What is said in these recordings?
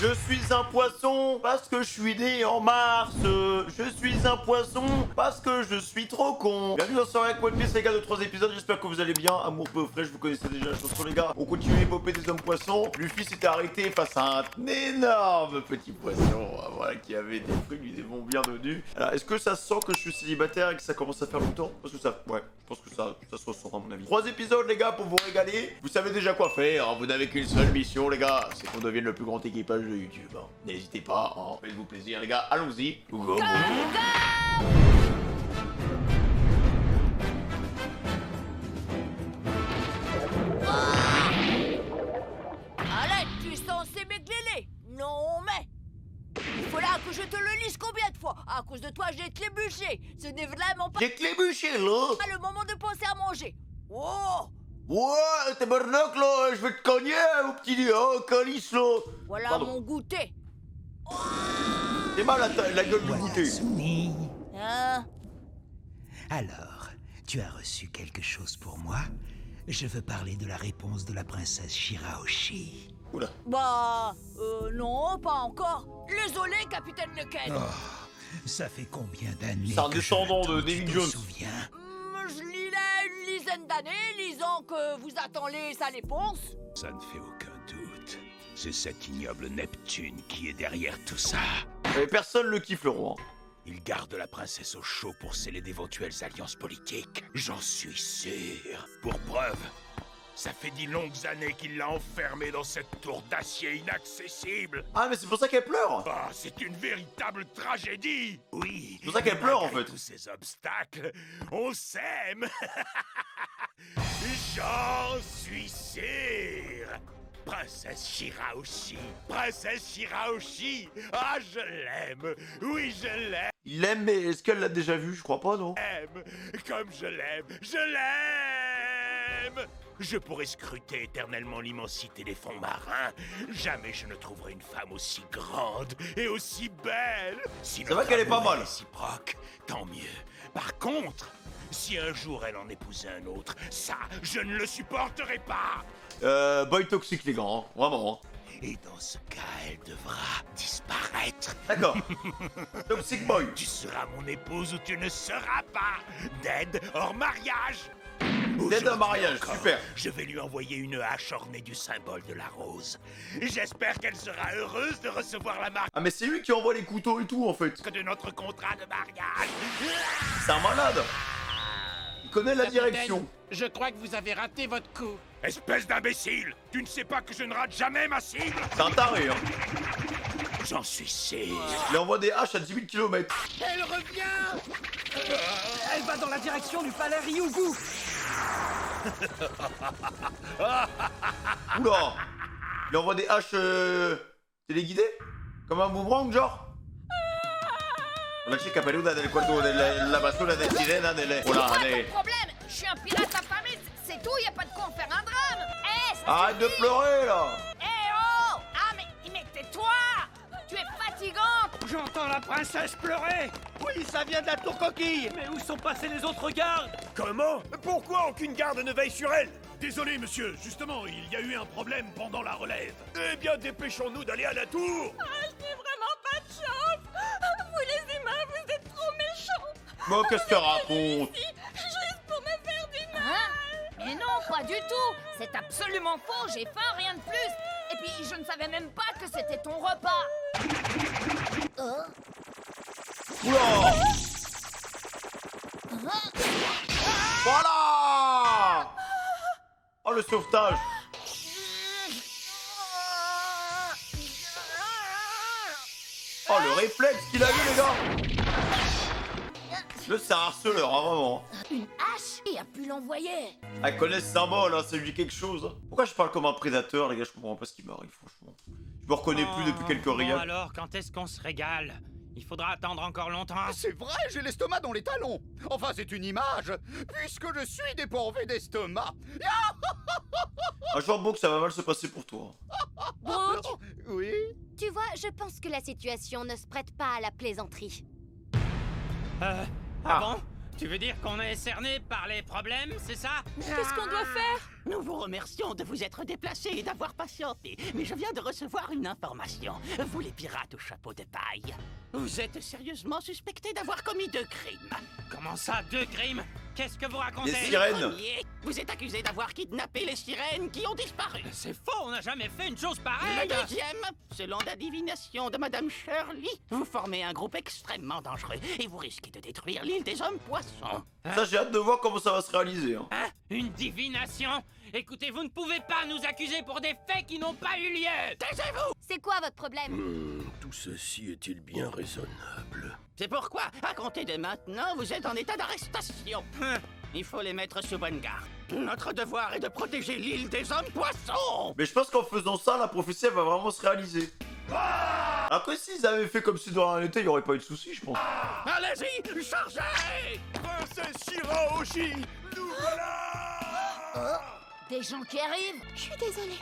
Je suis un poisson parce que je suis né en mars. Je suis un poisson parce que je suis trop con. Bienvenue dans Soirée avec One Piece, les gars, de 3 épisodes. J'espère que vous allez bien. Amour peu frais, vous connaissez déjà la chanson, les gars. On continue l'épopée des hommes poissons. Luffy s'était arrêté face à un énorme petit poisson, voilà, qui avait des fruits lui vont bien devenus. Alors, est-ce que ça sent que je suis célibataire et que ça commence à faire longtemps? Parce que ça, ouais, je pense que ça se ressent à mon avis. 3 épisodes, les gars, pour vous régaler. Vous savez déjà quoi faire. Vous n'avez qu'une seule mission, les gars, c'est qu'on devienne le plus grand équipage de YouTube. N'hésitez pas, faites-vous plaisir, les gars. Allons-y. Go. Arrête, tu es censé m'éclairer. Non, mais... Il faut là que je te le lise combien de fois? À cause de toi, j'ai trébuché. Ce n'est vraiment pas J'ai trébuché, là. le moment de penser à manger. Oh! Ouais, t'es barnac, là. Je vais te cogner, au petit calice, là. Voilà Pardon. mon goûter. T'es mal la gueule du Voilà, goûter. Suni. Hein? Alors, tu as reçu quelque chose pour moi? Je veux parler de la réponse de la princesse Shirahoshi. Oula. Bah... non, pas encore. Désolé, capitaine Lequel. Ça fait combien d'années C'est un que descendant je l'attends, de David tu te Jones. souviens? Je lis là une dizaine d'années, lisant que vous attendez sa réponse. Ça ne fait aucun doute. C'est cet ignoble Neptune qui est derrière tout ça. Mais personne le kiffe, le roi. Il garde la princesse au chaud pour sceller d'éventuelles alliances politiques. J'en suis sûr. Pour preuve, ça fait 10 longues années qu'il l'a enfermée dans cette tour d'acier inaccessible. Ah, mais c'est pour ça qu'elle pleure. Ah, c'est une véritable tragédie. Oui. C'est pour ça qu'elle pleure, en Malgré fait. tous ces obstacles, on s'aime. J'en suis sûr. Princesse Shirahoshi. Princesse Shirahoshi. Ah, je l'aime. Oui, je l'aime. Il l'aime, mais est-ce qu'elle l'a déjà vu? Je crois pas, non? Comme je l'aime. Je l'aime. Je pourrais scruter éternellement l'immensité des fonds marins. Jamais je ne trouverai une femme aussi grande et aussi belle. Si C'est vrai qu'elle est pas mal. Réciproque, tant mieux. Par contre, si un jour elle en épousait un autre, ça, je ne le supporterai pas. Boy toxique, les gars, hein. Vraiment. Et dans ce cas, elle devra disparaître. D'accord. Toxic boy. Tu seras mon épouse ou tu ne seras pas. Dead hors mariage. Dead hors mariage, Encore, super. Je vais lui envoyer une hache ornée du symbole de la rose. J'espère qu'elle sera heureuse de recevoir la marque Ah, mais c'est lui qui envoie les couteaux et tout, en fait. de notre contrat de mariage. C'est un malade. Il connaît la Capitaine, direction. Je crois que vous avez raté votre coup. Espèce d'imbécile! Tu ne sais pas que je ne rate jamais ma cible? C'est un taré, hein. J'en suis sûr. Il envoie des haches à 10 000 km. Elle revient. Elle va dans la direction du palais Ryugu. Oula. Il envoie des haches téléguidées? Comme un boomerang, genre? La chica peluda del cuarto de la basura de sirena de la... Oula, allez. Problème, je suis un pirate affamé, c'est tout, y a pas de quoi en faire un drame. Arrête de pleurer, là. Oh! Ah, mais tais-toi! Tu es fatigante! J'entends la princesse pleurer. Oui, ça vient de la tour coquille. Mais où sont passés les autres gardes? Comment? Pourquoi aucune garde ne veille sur elle? Désolé, monsieur, justement, il y a eu un problème pendant la relève. Eh bien, dépêchons-nous d'aller à la tour! Je n'ai vraiment pas de chance! Vous les humains, vous êtes trop méchants! Bon, qu'est-ce qu'elle raconte? Juste pour me faire du mal! Mais non, pas du tout! C'est absolument faux, j'ai faim, rien de plus! Et puis, je ne savais même pas que c'était ton repas! Oula. Voilà. Oh, le sauvetage. Oh, le réflexe qu'il a eu, les gars. Le c'est un harceleur, hein, vraiment. Une hache? Il a pu l'envoyer! Elle connaît ce symbole, hein, ça lui dit quelque chose. Hein. Pourquoi je parle comme un prédateur, les gars? Je comprends pas ce qui m'arrive, franchement. Je me reconnais plus depuis quelques Bon rayades. alors, quand est-ce qu'on se régale? Il faudra attendre encore longtemps. C'est vrai, j'ai l'estomac dans les talons. Enfin, c'est une image, puisque je suis dépourvu d'estomac. Un jour, Book, ça va mal se passer pour toi. Brooke, Oui? tu vois, je pense que la situation ne se prête pas à la plaisanterie. Ah Ah. bon? Tu veux dire qu'on est cerné par les problèmes, c'est ça? Qu'est-ce qu'on doit faire? Nous vous remercions de vous être déplacés et d'avoir patienté, mais je viens de recevoir une information. Vous les pirates au chapeau de paille, vous êtes sérieusement suspectés d'avoir commis 2 crimes. Comment ça, 2 crimes? Qu'est-ce que vous racontez? Les sirènes. Premier, vous êtes accusés d'avoir kidnappé les sirènes qui ont disparu. C'est faux, on n'a jamais fait une chose Le pareille! deuxième, selon la divination de Madame Shirley, vous formez un groupe extrêmement dangereux et vous risquez de détruire l'île des hommes poissons. Ça, j'ai hâte de voir comment ça va se réaliser. Hein. Hein? Une divination? Écoutez, vous ne pouvez pas nous accuser pour des faits qui n'ont pas eu lieu! Taisez-vous! C'est quoi votre problème? Tout ceci est-il bien raisonnable? C'est pourquoi, à compter de maintenant, vous êtes en état d'arrestation. Il faut les mettre sous bonne garde. Notre devoir est de protéger l'île des hommes poissons. Mais je pense qu'en faisant ça, la prophétie elle va vraiment se réaliser. Après, s'ils avaient fait comme si de rien n'était, il n'y aurait pas eu de soucis, je pense. Allez-y, chargez! Princesse Shirahoshi, nous voilà! Des gens qui arrivent? Je suis désolée.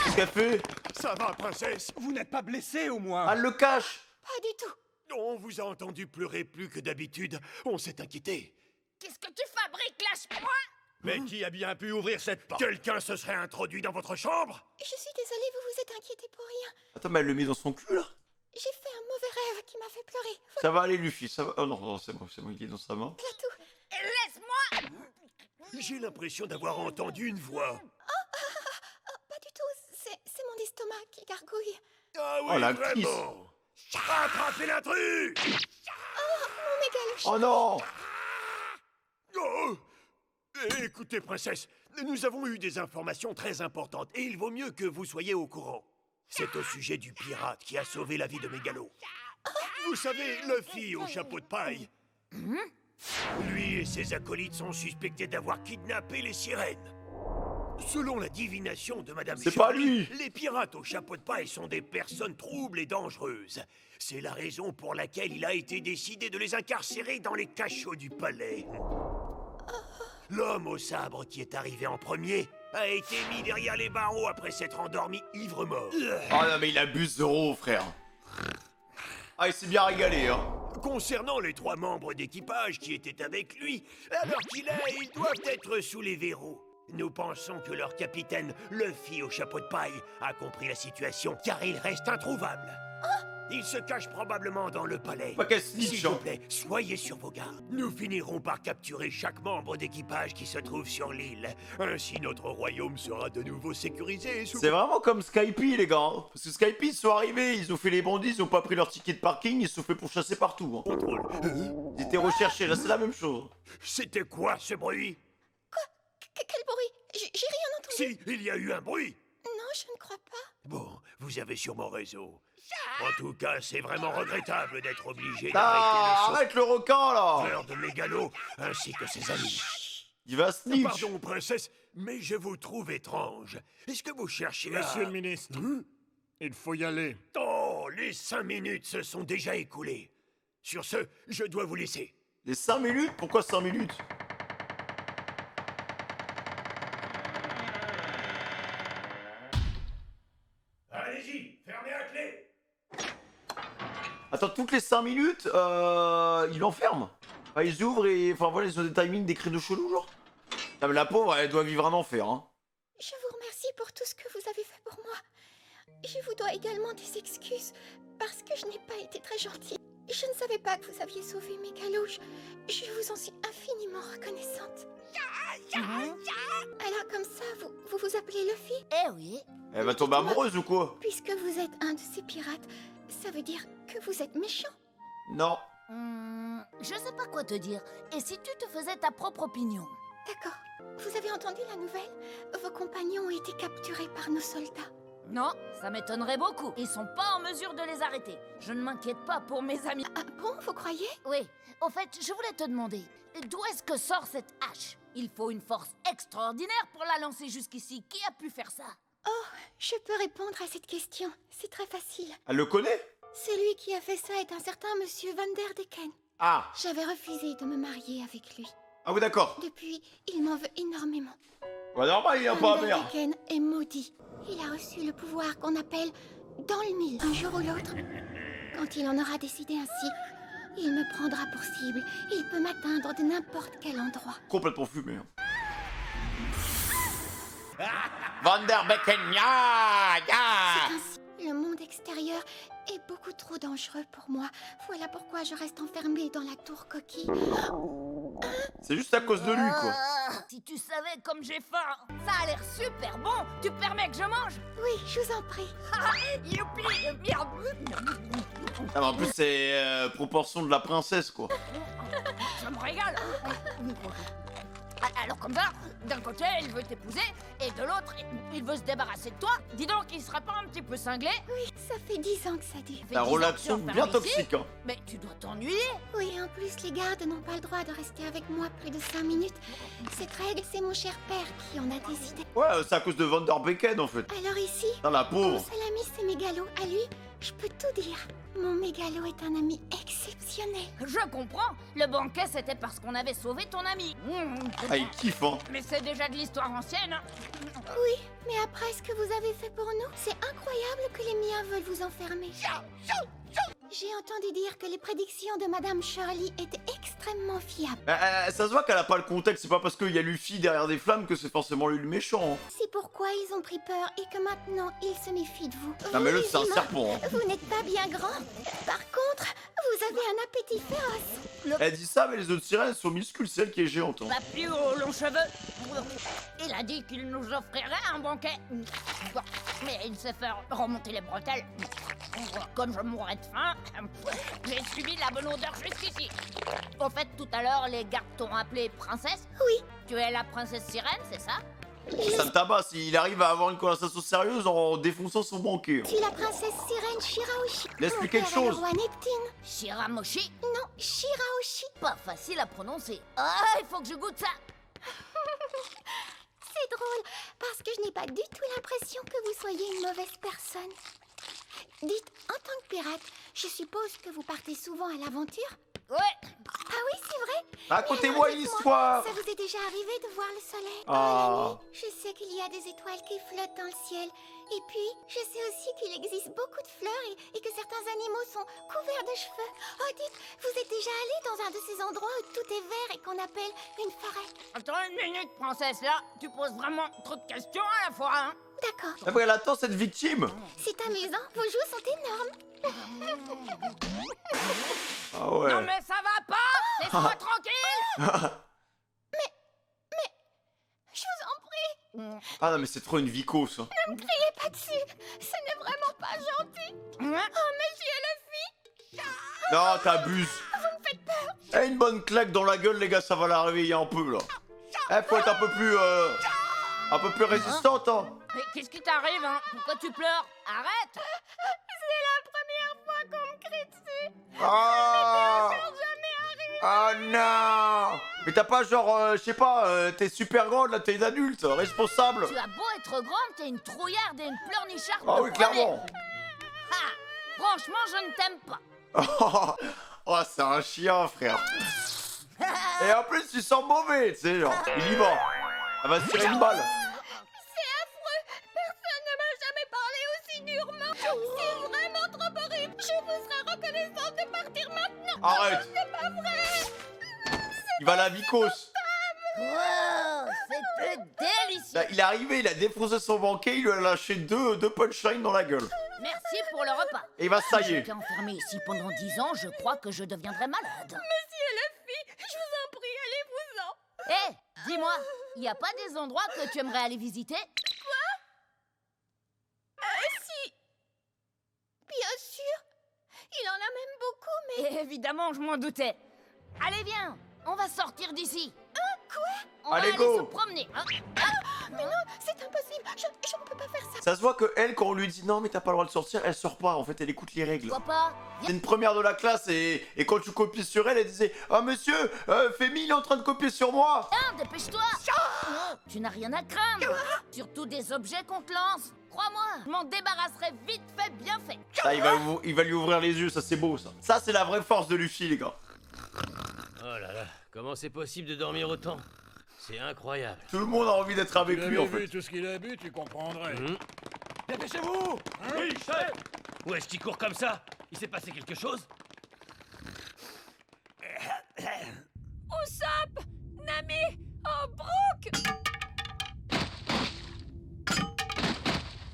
Qu'est-ce qu'elle fait? Ça va, princesse? Vous n'êtes pas blessé au moins? Elle le cache. Pas du tout. On vous a entendu pleurer plus que d'habitude. On s'est inquiété. Qu'est-ce que tu fabriques là, ce point? Mais qui a bien pu ouvrir cette porte? Quelqu'un se serait introduit dans votre chambre? Je suis désolée, vous vous êtes inquiété pour rien. Attends, mais elle le met dans son cul, là? J'ai fait un mauvais rêve qui m'a fait pleurer. Ça va aller, Luffy, ça va... Oh non, non, c'est bon, il est dans sa main. Voilà tout. Laisse-moi! J'ai l'impression d'avoir entendu une voix. Pas du tout. C'est mon estomac qui gargouille. Ah oui, Oh, l'actrice. vraiment! Attrapez l'intrus! Mon mégaloche. Oh non! Oh! Écoutez, princesse, nous avons eu des informations très importantes et il vaut mieux que vous soyez au courant. C'est au sujet du pirate qui a sauvé la vie de Mégalo. Vous savez, Luffy au chapeau de paille. Lui et ses acolytes sont suspectés d'avoir kidnappé les sirènes. Selon la divination de Madame C'est pas Shirley, lui. les pirates au chapeau de paille sont des personnes troubles et dangereuses. C'est la raison pour laquelle il a été décidé de les incarcérer dans les cachots du palais. L'homme au sabre qui est arrivé en premier a été mis derrière les barreaux après s'être endormi ivre-mort. Oh non, mais il abuse Zoro, frère. Ah, il s'est bien régalé, hein. Concernant les 3 membres d'équipage qui étaient avec lui, à l'heure qu'il est, ils doivent être sous les verrous. Nous pensons que leur capitaine, Luffy au chapeau de paille, a compris la situation, car il reste introuvable. Il se cache probablement dans le palais. Pas qu'elle snitch, S'il vous hein. plaît, soyez sur vos gardes. Nous finirons par capturer chaque membre d'équipage qui se trouve sur l'île. Ainsi, notre royaume sera de nouveau sécurisé. C'est vraiment comme Skypie, les gars. Hein. Parce que Skypie, ils sont arrivés, ils ont fait les bandits, ils ont pas pris leur ticket de parking, ils se sont fait pourchasser partout. Hein. Contrôle. Ils étaient recherchés, là c'est la même chose. C'était quoi ce bruit? Quel bruit? J'ai rien entendu. Si, il y a eu un bruit. Non, je ne crois pas. Bon, vous avez sûrement raison. En tout cas, c'est vraiment regrettable d'être obligé Ah, d'arrêter arrête le requin, là. le sauveur de Mégalo ainsi que ses amis. Il va snitch. Pardon, princesse, mais je vous trouve étrange. Est-ce que vous cherchez à... Monsieur le ministre, il faut y aller. Oh, les 5 minutes se sont déjà écoulées. Sur ce, je dois vous laisser. Les 5 minutes? Pourquoi 5 minutes? Allez-y, fermez la clé. Attends, toutes les 5 minutes, ils l'enferment. Enfin, ils ouvrent et... Enfin, voilà, ils ont des timings, des cris de chelou, genre. Ah, mais la pauvre, elle doit vivre un enfer, hein. Je vous remercie pour tout ce que vous avez fait pour moi. Je vous dois également des excuses parce que je n'ai pas été très gentille. Je ne savais pas que vous aviez sauvé Mégalo. Je vous en suis infiniment reconnaissante. Alors comme ça, vous vous appelez Luffy? Eh oui. Elle va tomber amoureuse ou quoi? Puisque vous êtes un de ces pirates, ça veut dire que vous êtes méchant. Non. Je sais pas quoi te dire. Et si tu te faisais ta propre opinion? D'accord. Vous avez entendu la nouvelle? Vos compagnons ont été capturés par nos soldats. Non, ça m'étonnerait beaucoup. Ils sont pas en mesure de les arrêter. Je ne m'inquiète pas pour mes amis. Ah bon, vous croyez? Oui, au fait, je voulais te demander, d'où est-ce que sort cette hache? Il faut une force extraordinaire pour la lancer jusqu'ici. Qui a pu faire ça? Oh, je peux répondre à cette question. C'est très facile. Elle le connaît? Celui qui a fait ça est un certain monsieur Van der Decken. Ah. J'avais refusé de me marier avec lui. Ah oui, d'accord. Depuis, il m'en veut énormément. Ouais, normal, il a pas Van à der mère. Decken est maudit. Il a reçu le pouvoir qu'on appelle dans le mille. Un jour ou l'autre, quand il en aura décidé ainsi, Il me prendra pour cible. Il peut m'atteindre de n'importe quel endroit. Complètement fumé. Vanderbecken, ya, ya. C'est ainsi. Le monde extérieur est beaucoup trop dangereux pour moi. Voilà pourquoi je reste enfermée dans la tour coquille. C'est juste à cause de lui, quoi. Si tu savais comme j'ai faim. Ça a l'air super bon. Tu permets que je mange? Oui, je vous en prie. Youpi, merde. Ah, mais en plus, c'est proportion de la princesse, quoi. Ça me régale. Alors comme ça, d'un côté, il veut t'épouser, et de l'autre, il veut se débarrasser de toi. Dis donc, il serait pas un petit peu cinglé? Oui, ça fait 10 ans que ça dure. Ça fait La 10 ans que tu relation enfermes bien ici. toxique, hein. Mais tu dois t'ennuyer. Oui, en plus, les gardes n'ont pas le droit de rester avec moi plus de 5 minutes. Cette règle, c'est mon cher père qui en a décidé. Ouais, c'est à cause de Vanderbecken, en fait. Alors ici, Dans la mon pauvre. seul ami, c'est Mégalo. À lui, je peux tout dire. Mon Mégalo est un ami exceptionnel. Je comprends. Le banquet, c'était parce qu'on avait sauvé ton ami. Ah, il kiffe, hein. Mais c'est déjà de l'histoire ancienne. Hein. Oui, mais après ce que vous avez fait pour nous, c'est incroyable que les miens veulent vous enfermer. J'ai entendu dire que les prédictions de Madame Shirley étaient extrêmement fiables. Ça se voit qu'elle a pas le contexte, c'est pas parce qu'il y a Luffy derrière des flammes que c'est forcément lui le méchant. Hein. C'est pourquoi ils ont pris peur et que maintenant ils se méfient de vous. Non, mais Vous, l'autre, c'est un les humains, serpent. Hein. Vous n'êtes pas bien grand. Par contre, vous avez un appétit féroce. Elle dit ça, mais les autres sirènes sont minuscules, c'est elle qui est géante. Hein. Pas plus aux longs cheveux. Il a dit qu'il nous offrirait un banquet. Mais il s'est fait remonter les bretelles. Comme je mourrais de faim, j'ai suivi la bonne odeur jusqu'ici. Au fait, tout à l'heure, les gardes t'ont appelée princesse? Oui. Tu es la princesse sirène, c'est ça? Ça me tabasse, il arrive à avoir une conversation sérieuse en défonçant son banquet. Je suis la princesse sirène Shiraoshi. Laisse-lui Mon quelque père est le chose. roi Neptune. Shiramoshi? Non, Shiraoshi. Pas facile à prononcer. Ah, il faut que je goûte ça. C'est drôle, parce que je n'ai pas du tout l'impression que vous soyez une mauvaise personne. Dites, en tant que pirate, je suppose que vous partez souvent à l'aventure? Ouais. Ah oui, c'est vrai? Racontez-moi Mais alors, dites-moi, l'histoire. Ça vous est déjà arrivé de voir le soleil Ah. la nuit? Je sais qu'il y a des étoiles qui flottent dans le ciel. Et puis, je sais aussi qu'il existe beaucoup de fleurs et que certains animaux sont couverts de cheveux. Oh, dites, vous êtes déjà allé dans un de ces endroits où tout est vert et qu'on appelle une forêt? Attends une minute, princesse, là. Tu poses vraiment trop de questions à la fois, hein. D'accord. Après, elle attend cette victime. C'est amusant, vos joues sont énormes. Ah ouais. Non mais ça va pas. Laisse-moi tranquille. Je vous en prie, Ah non, mais c'est trop une vicose. Hein. ne me criez pas dessus. Ce n'est vraiment pas gentil. Hein? Oh, monsieur le Non, t'abuses. Vous me faites peur. Eh, une bonne claque dans la gueule, les gars, ça va la réveiller un peu, là. Eh, faut être un peu plus résistante, hein. Mais qu'est-ce qui t'arrive, hein? Pourquoi tu pleures? Arrête. C'est la première fois qu'on me crie dessus. Ah Jamais arrivé. Ah non. Mais t'as pas genre, je sais pas, t'es super grande, là, t'es une adulte, responsable. Tu as beau être grande, t'es une trouillarde et une pleurnicharde. Ah de oui, premier. clairement. Ah, franchement, je ne t'aime pas. Oh, c'est un chien, frère. Et en plus, tu sens mauvais, tu sais, genre, il y va. Elle va se tirer une balle. C'est affreux. Personne ne m'a jamais parlé aussi durement. C'est vraiment trop horrible. Je vous serais reconnaissante de partir maintenant. Arrête. C'est pas vrai. Il va à la vicose. Wow, c'était délicieux. Là, il est arrivé, il a défoncé son banquet, il lui a lâché deux punchlines dans la gueule. Merci pour le repas. Et il va se Si tailler. j'étais enfermée ici pendant 10 ans, je crois que je deviendrais malade. Monsieur Luffy, je vous en prie, allez-vous-en. Hé, dis-moi, il y a pas des endroits que tu aimerais aller visiter? Si. Bien sûr. Il en a même beaucoup, mais... Évidemment, je m'en doutais. Allez, viens, on va sortir d'ici. Quoi? On Allez, va go. aller se promener. Hein. Mais non, c'est impossible. Je ne peux pas faire ça. Ça se voit que elle, quand on lui dit non mais t'as pas le droit de sortir, elle sort pas. En fait, elle écoute les règles. Pourquoi pas? C'est une première de la classe et quand tu copies sur elle, elle disait ah monsieur, Femi il est en train de copier sur moi. Viens, dépêche-toi. Tu n'as rien à craindre. Surtout des objets qu'on te lance. Crois-moi, je m'en débarrasserai vite fait, bien fait. Ça, il va lui ouvrir les yeux, ça c'est beau ça. Ça c'est la vraie force de Luffy les gars. Oh là là, comment c'est possible de dormir autant? C'est incroyable. Tout le monde a envie d'être avec Tu lui avais en fait. vu tout ce qu'il a bu, tu comprendrais. Dépêchez-vous! Oui, chef! Où est-ce qu'il court comme ça? Il s'est passé quelque chose?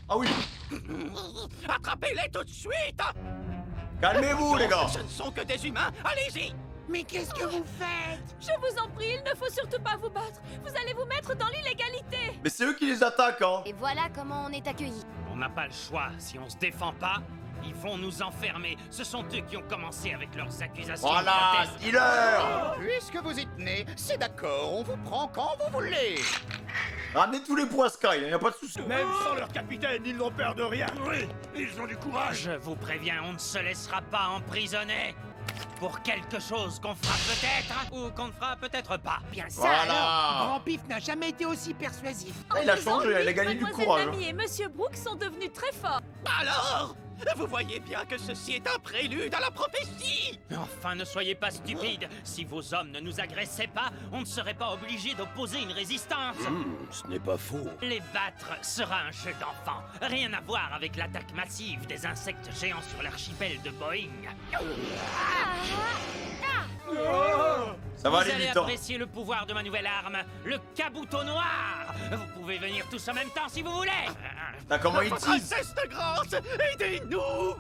Ah oui. Attrapez-les tout de suite. Calmez-vous, les gars. Ce ne sont que des humains. Allez-y. Mais qu'est-ce que vous faites? Je vous en prie, il ne faut surtout pas vous battre. Vous allez vous mettre dans l'illégalité. Mais c'est eux qui les attaquent, hein. Et voilà comment on est accueillis. On n'a pas le choix. Si on se défend pas, ils vont nous enfermer. Ce sont eux qui ont commencé avec leurs accusations. Voilà, grotesques. dealer. Puisque vous y tenez, c'est d'accord, on vous prend quand vous voulez. Ramenez tous les points Sky, y a pas de soucis. Même sans leur capitaine, ils n'ont peur de rien. Oui, ils ont du courage. Je vous préviens, on ne se laissera pas emprisonner. Pour quelque chose qu'on fera peut-être, ou qu'on ne fera peut-être pas. Bien ça Voilà. alors. Grand Pif n'a jamais été aussi persuasif. Ah, il a changé, il a gagné du courage. Mademoiselle Nami et Monsieur Brooks sont devenus très forts. Alors, vous voyez bien que ceci est un prélude à la prophétie. Enfin, ne soyez pas stupides. Si vos hommes ne nous agressaient pas, on ne serait pas obligé d'opposer une résistance. Ce n'est pas faux. Les battre sera un jeu d'enfant. Rien à voir avec l'attaque massive des insectes géants sur l'archipel de Boeing. Ça va Vous aller allez vite, hein. apprécier le pouvoir de ma nouvelle arme, le cabuto noir. Vous pouvez venir tous en même temps si vous voulez. T'as comment il tease? Princesse de grâce, aidez-nous.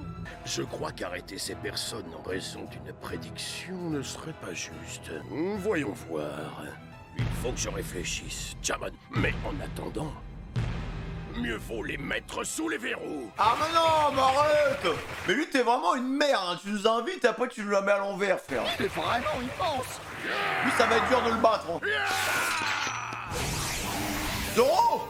Je crois qu'arrêter ces personnes en raison d'une prédiction ne serait pas juste. Voyons voir. Il faut que je réfléchisse, Jamon. Mais en attendant, mieux vaut les mettre sous les verrous. Ah mais non, mais arrête. Mais lui t'es vraiment une merde, hein. Tu nous invites et après tu nous la mets à l'envers, frère. C'est vraiment immense. Lui ça va être dur de le battre, hein. Zoro.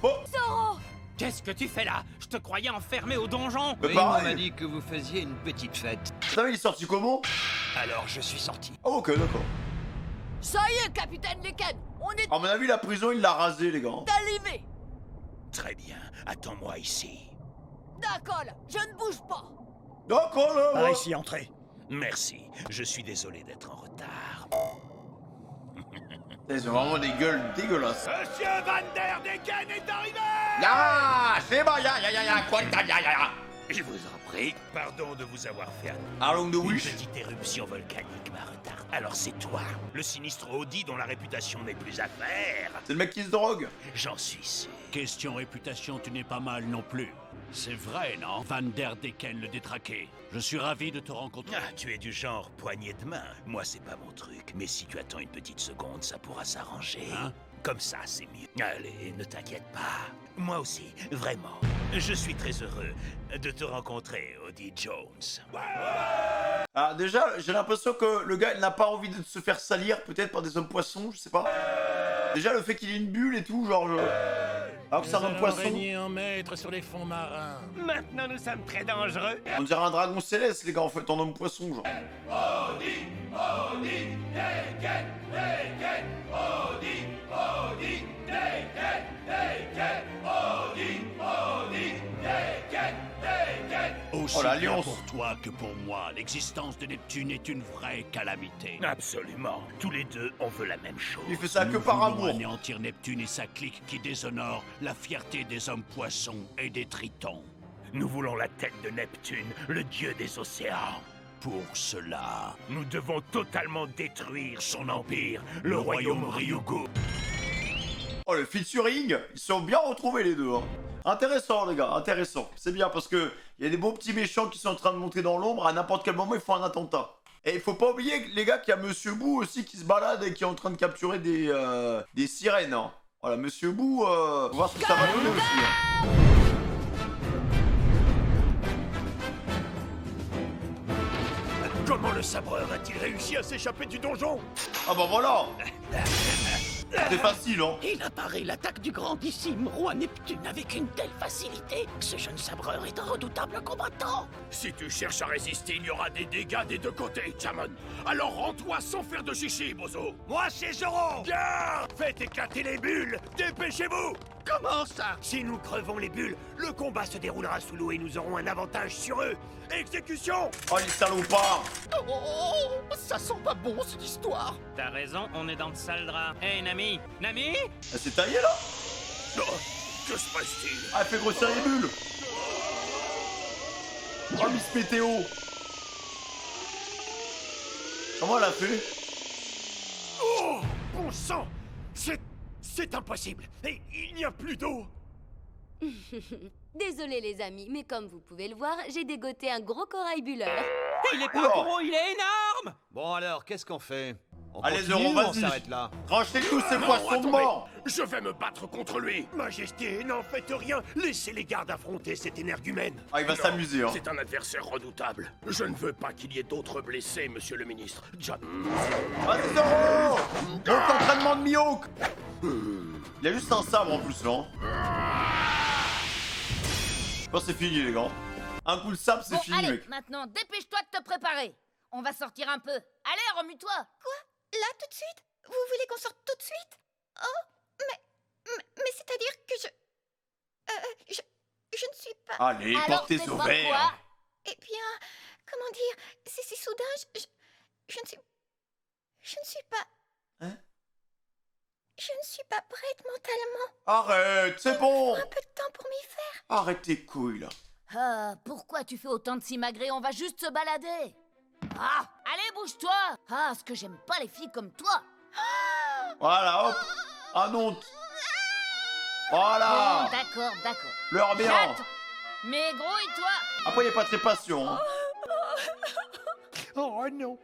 Bon, Zoro! Qu'est-ce que tu fais là? Je te croyais enfermé au donjon. mais Oui, on m'a pareil. dit que vous faisiez une petite fête. Putain, il est sorti comment? Alors je suis sorti. Oh, ok, d'accord. Ça y est, capitaine Leken, on est À mon avis, la prison, il l'a rasé, les gars. arrivé. Très bien, attends-moi ici. D'accord, je ne bouge pas. D'accord, là, Par ouais. ici, entrez. Merci, je suis désolé d'être en retard. Ils ont vraiment des gueules dégueulasses. Monsieur Van der Decken est arrivé. Ya, c'est bon, ya, quoi, ya. Je vous en prie. Pardon de vous avoir fait Along the une wish. petite éruption volcanique m'a retardé. Alors c'est toi, le sinistre Audi dont la réputation n'est plus à faire. C'est le mec qui se drogue. J'en suis sûr. Question réputation, tu n'es pas mal non plus. C'est vrai, non? Van der Decken le détraqué. Je suis ravi de te rencontrer. Ah, tu es du genre poignée de main. Moi, c'est pas mon truc. Mais si tu attends une petite seconde, ça pourra s'arranger. Hein? Comme ça, c'est mieux. Allez, ne t'inquiète pas. Moi aussi, vraiment. Je suis très heureux de te rencontrer, Audi Jones. Ah, déjà, j'ai l'impression que le gars, il n'a pas envie de se faire salir, peut-être par des hommes poissons, je sais pas. Déjà, le fait qu'il ait une bulle et tout, genre, alors que c'est un homme poisson. Régner en maître sur les fonds marins. Maintenant, nous sommes très dangereux. On dirait un dragon céleste, les gars, en fait, en homme poisson, genre. Aussi Oh, bien l'alliance. pour toi que pour moi, l'existence de Neptune est une vraie calamité. Absolument. Tous les deux, on veut la même chose. Il fait ça que Nous par voulons amour. anéantir Neptune et sa clique qui déshonore la fierté des hommes poissons et des tritons. Nous voulons la tête de Neptune, le dieu des océans. Pour cela, Nous devons totalement détruire son empire, le royaume Ryugu. Oh, le featuring, ils sont bien retrouvés, les deux, hein. Intéressant, les gars, intéressant. C'est bien, parce que il y a des beaux petits méchants qui sont en train de monter dans l'ombre. À n'importe quel moment, ils font un attentat. Et il faut pas oublier, les gars, qu'il y a Monsieur Bou aussi qui se balade et qui est en train de capturer des sirènes, hein. Voilà, Monsieur Bou, on va voir ce que ça va donner aussi, hein. Comment le sabreur a-t-il réussi à s'échapper du donjon? Ah bah voilà. C'est facile, hein. Il apparaît l'attaque du grandissime roi Neptune avec une telle facilité. Ce jeune sabreur est un redoutable combattant. Si tu cherches à résister, il y aura des dégâts des deux côtés, Jamon. Alors rends-toi sans faire de chichi, bozo. Moi, c'est Zoro. Bien! Faites éclater les bulles! Dépêchez-vous! Comment ça? Si nous crevons les bulles, le combat se déroulera sous l'eau et nous aurons un avantage sur eux. Exécution! Oh, les salopards. Oh, ça sent pas bon cette histoire. T'as raison, on est dans de sales draps. Hey, Nami? Nami? Elle s'est taillée, là. Oh, que se passe-t-il? Ah, elle fait grossir les bulles. Oh, Miss Météo. Comment elle a fait? Oh! Bon sang! C'est impossible! Et il n'y a plus d'eau! Désolé les amis, mais comme vous pouvez le voir, j'ai dégoté un gros corail bulleur. Il est pas gros, il est énorme! Bon alors, qu'est-ce qu'on fait? On Allez, continue Zoro, ou on vas-y. s'arrête là? Tranchez tous ces Non, poissons attendez. morts. Je vais me battre contre lui. Majesté, n'en faites rien. Laissez les gardes affronter cet énergumène. Ah, il va Non, s'amuser, hein. C'est un adversaire redoutable. Je ne veux pas qu'il y ait d'autres blessés, monsieur le ministre. Vas-y, Zoro. Donc, entraînement de Mihawk. Il a juste un sabre en plus, là. Je pense que c'est fini, les gars. Un coup de sabre, c'est Bon, fini, allez, mec. maintenant, dépêche-toi de te préparer. On va sortir un peu. Allez, remue-toi. Quoi? Là, tout de suite? Vous voulez qu'on sorte tout de suite? Oh, mais c'est-à-dire que je ne suis pas... Allez, porte tes ovaires. Eh bien, comment dire? C'est soudain, je ne suis pas... Hein? Je ne suis pas prête mentalement. Arrête, c'est bon. Un peu de temps pour m'y faire. Arrête tes couilles, là. Ah, pourquoi tu fais autant de simagrées? On va juste se balader. Ah, allez, bouge-toi. Ah, ce que j'aime pas les filles comme toi. Voilà, hop. Ah non. Voilà. Bon, d'accord. Leur bien. Chatte. Mais grouille-toi. Après, il est pas très patient, hein. Oh non.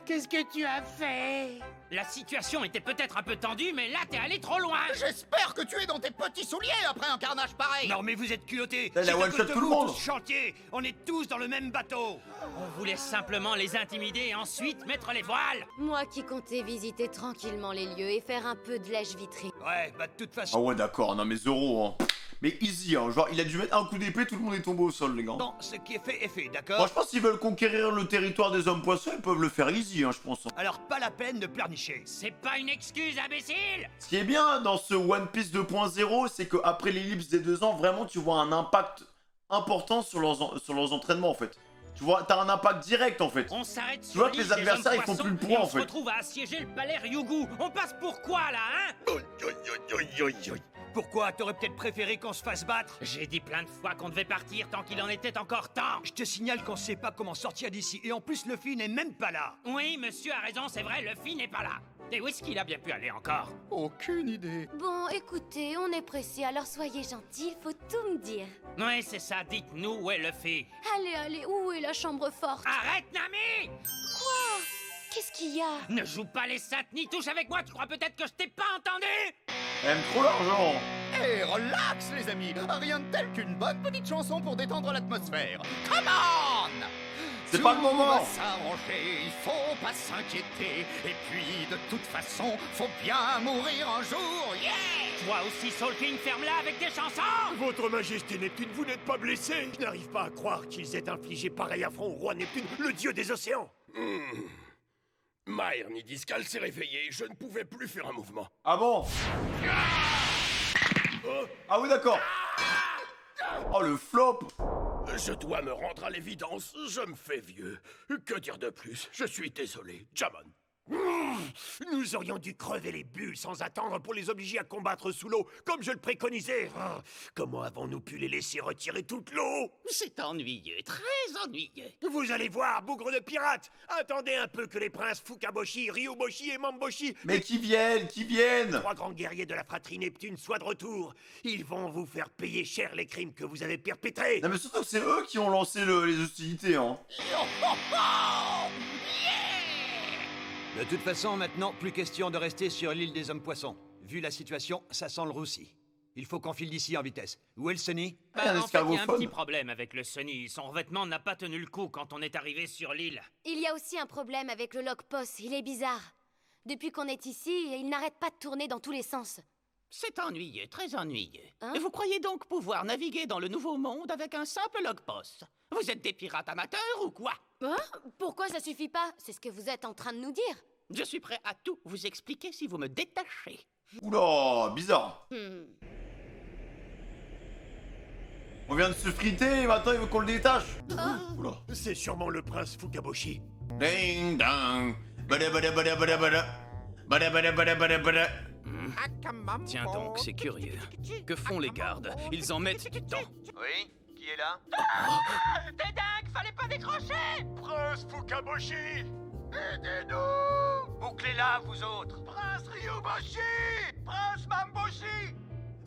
Qu'est-ce que tu as fait? La situation était peut-être un peu tendue, mais là, t'es allé trop loin! J'espère que tu es dans tes petits souliers après un carnage pareil. Non mais vous êtes culottés! Elle a C'est à one-shot cause de tout le vous, monde. tout ce chantier! On est tous dans le même bateau! On voulait simplement les intimider et ensuite mettre les voiles! Moi qui comptais visiter tranquillement les lieux et faire un peu de lèche vitrée. Ouais, bah de toute Ah façon... ouais, d'accord, non mais Zoro, hein. Mais easy, hein, genre, il a dû mettre un coup d'épée, tout le monde est tombé au sol, les gars. Bon, ce qui est fait, d'accord? Moi, je pense qu'ils veulent conquérir le territoire des hommes poissons, ils peuvent le faire easy, hein, je pense. Alors pas la peine de pleurnicher. C'est pas une excuse, imbécile! Ce qui est bien dans ce One Piece 2.0, c'est qu'après l'ellipse des 2 ans, vraiment, tu vois un impact important sur leurs entraînements, en fait. Tu vois, t'as un impact direct, en fait. On s'arrête Tu sur vois que les l'île des adversaires, hommes ils font poissons plus le et poids, on en se fait. retrouve à assiéger le palais Ryugu. On passe pour quoi, là, hein? Pourquoi? T'aurais peut-être préféré qu'on se fasse battre? J'ai dit plein de fois qu'on devait partir tant qu'il en était encore temps. Je te signale qu'on sait pas comment sortir d'ici, et en plus Luffy n'est même pas là. Oui, monsieur a raison, c'est vrai, Luffy n'est pas là. Et où est-ce qu'il a bien pu aller encore? Aucune idée. Bon, écoutez, on est pressé, alors soyez gentils, il faut tout me dire. Oui, c'est ça, dites-nous où est Luffy. Allez, où est la chambre forte? Arrête, Nami! Quoi? Qu'est-ce qu'il y a? Ne joue pas les saintes ni touche avec moi, tu crois peut-être que je t'ai pas entendu? Elle aime trop l'argent. Et relax les amis, rien de tel qu'une bonne petite chanson pour détendre l'atmosphère. Come on! C'est pas le moment. Tout va s'arranger, il faut pas s'inquiéter. Et puis de toute façon, faut bien mourir un jour, yeah! Toi aussi, Soul King, ferme-la avec tes chansons! Votre Majesté Neptune, vous n'êtes pas blessé? Je n'arrive pas à croire qu'ils aient infligé pareil affront au roi Neptune, le dieu des océans. Maer Nidiscal s'est réveillé, je ne pouvais plus faire un mouvement. Ah bon? Ah oui, d'accord. Oh, le flop. Je dois me rendre à l'évidence, je me fais vieux. Que dire de plus? Je suis désolé, Jamon. Nous aurions dû crever les bulles sans attendre pour les obliger à combattre sous l'eau, comme je le préconisais. Comment avons-nous pu les laisser retirer toute l'eau? C'est ennuyeux, très ennuyeux. Vous allez voir, bougre de pirates. Attendez un peu que les princes Fukaboshi, Ryuboshi et Mamboshi... Mais qui viennent? 3 grands guerriers de la fratrie Neptune soient de retour. Ils vont vous faire payer cher les crimes que vous avez perpétrés. Non mais surtout que c'est eux qui ont lancé les hostilités, hein. De toute façon, maintenant, plus question de rester sur l'île des hommes poissons. Vu la situation, ça sent le roussi. Il faut qu'on file d'ici en vitesse. Où est le Sunny? En fait, il y a un petit problème avec le Sunny. Son revêtement n'a pas tenu le coup quand on est arrivé sur l'île. Il y a aussi un problème avec le Lock-Post, il est bizarre. Depuis qu'on est ici, il n'arrête pas de tourner dans tous les sens. C'est ennuyeux, très ennuyeux. Hein? Vous croyez donc pouvoir naviguer dans le nouveau monde avec un simple log-post? Vous êtes des pirates amateurs ou quoi? Hein? Pourquoi ça suffit pas? C'est ce que vous êtes en train de nous dire. Je suis prêt à tout vous expliquer si vous me détachez. Oula, bizarre. On vient de se friter et maintenant il veut qu'on le détache. Oula. C'est sûrement le prince Fukaboshi. Ding dong. Bada bada bada bada bada. Bada bada bada bada bada. Tiens donc, c'est curieux. Que font les gardes? Ils en mettent du temps. Oui? Qui est là? T'es dingue, fallait pas décrocher! Prince Fukaboshi! Aidez-nous! Bouclez-la, vous autres! Prince Ryuboshi! Prince Mamboshi!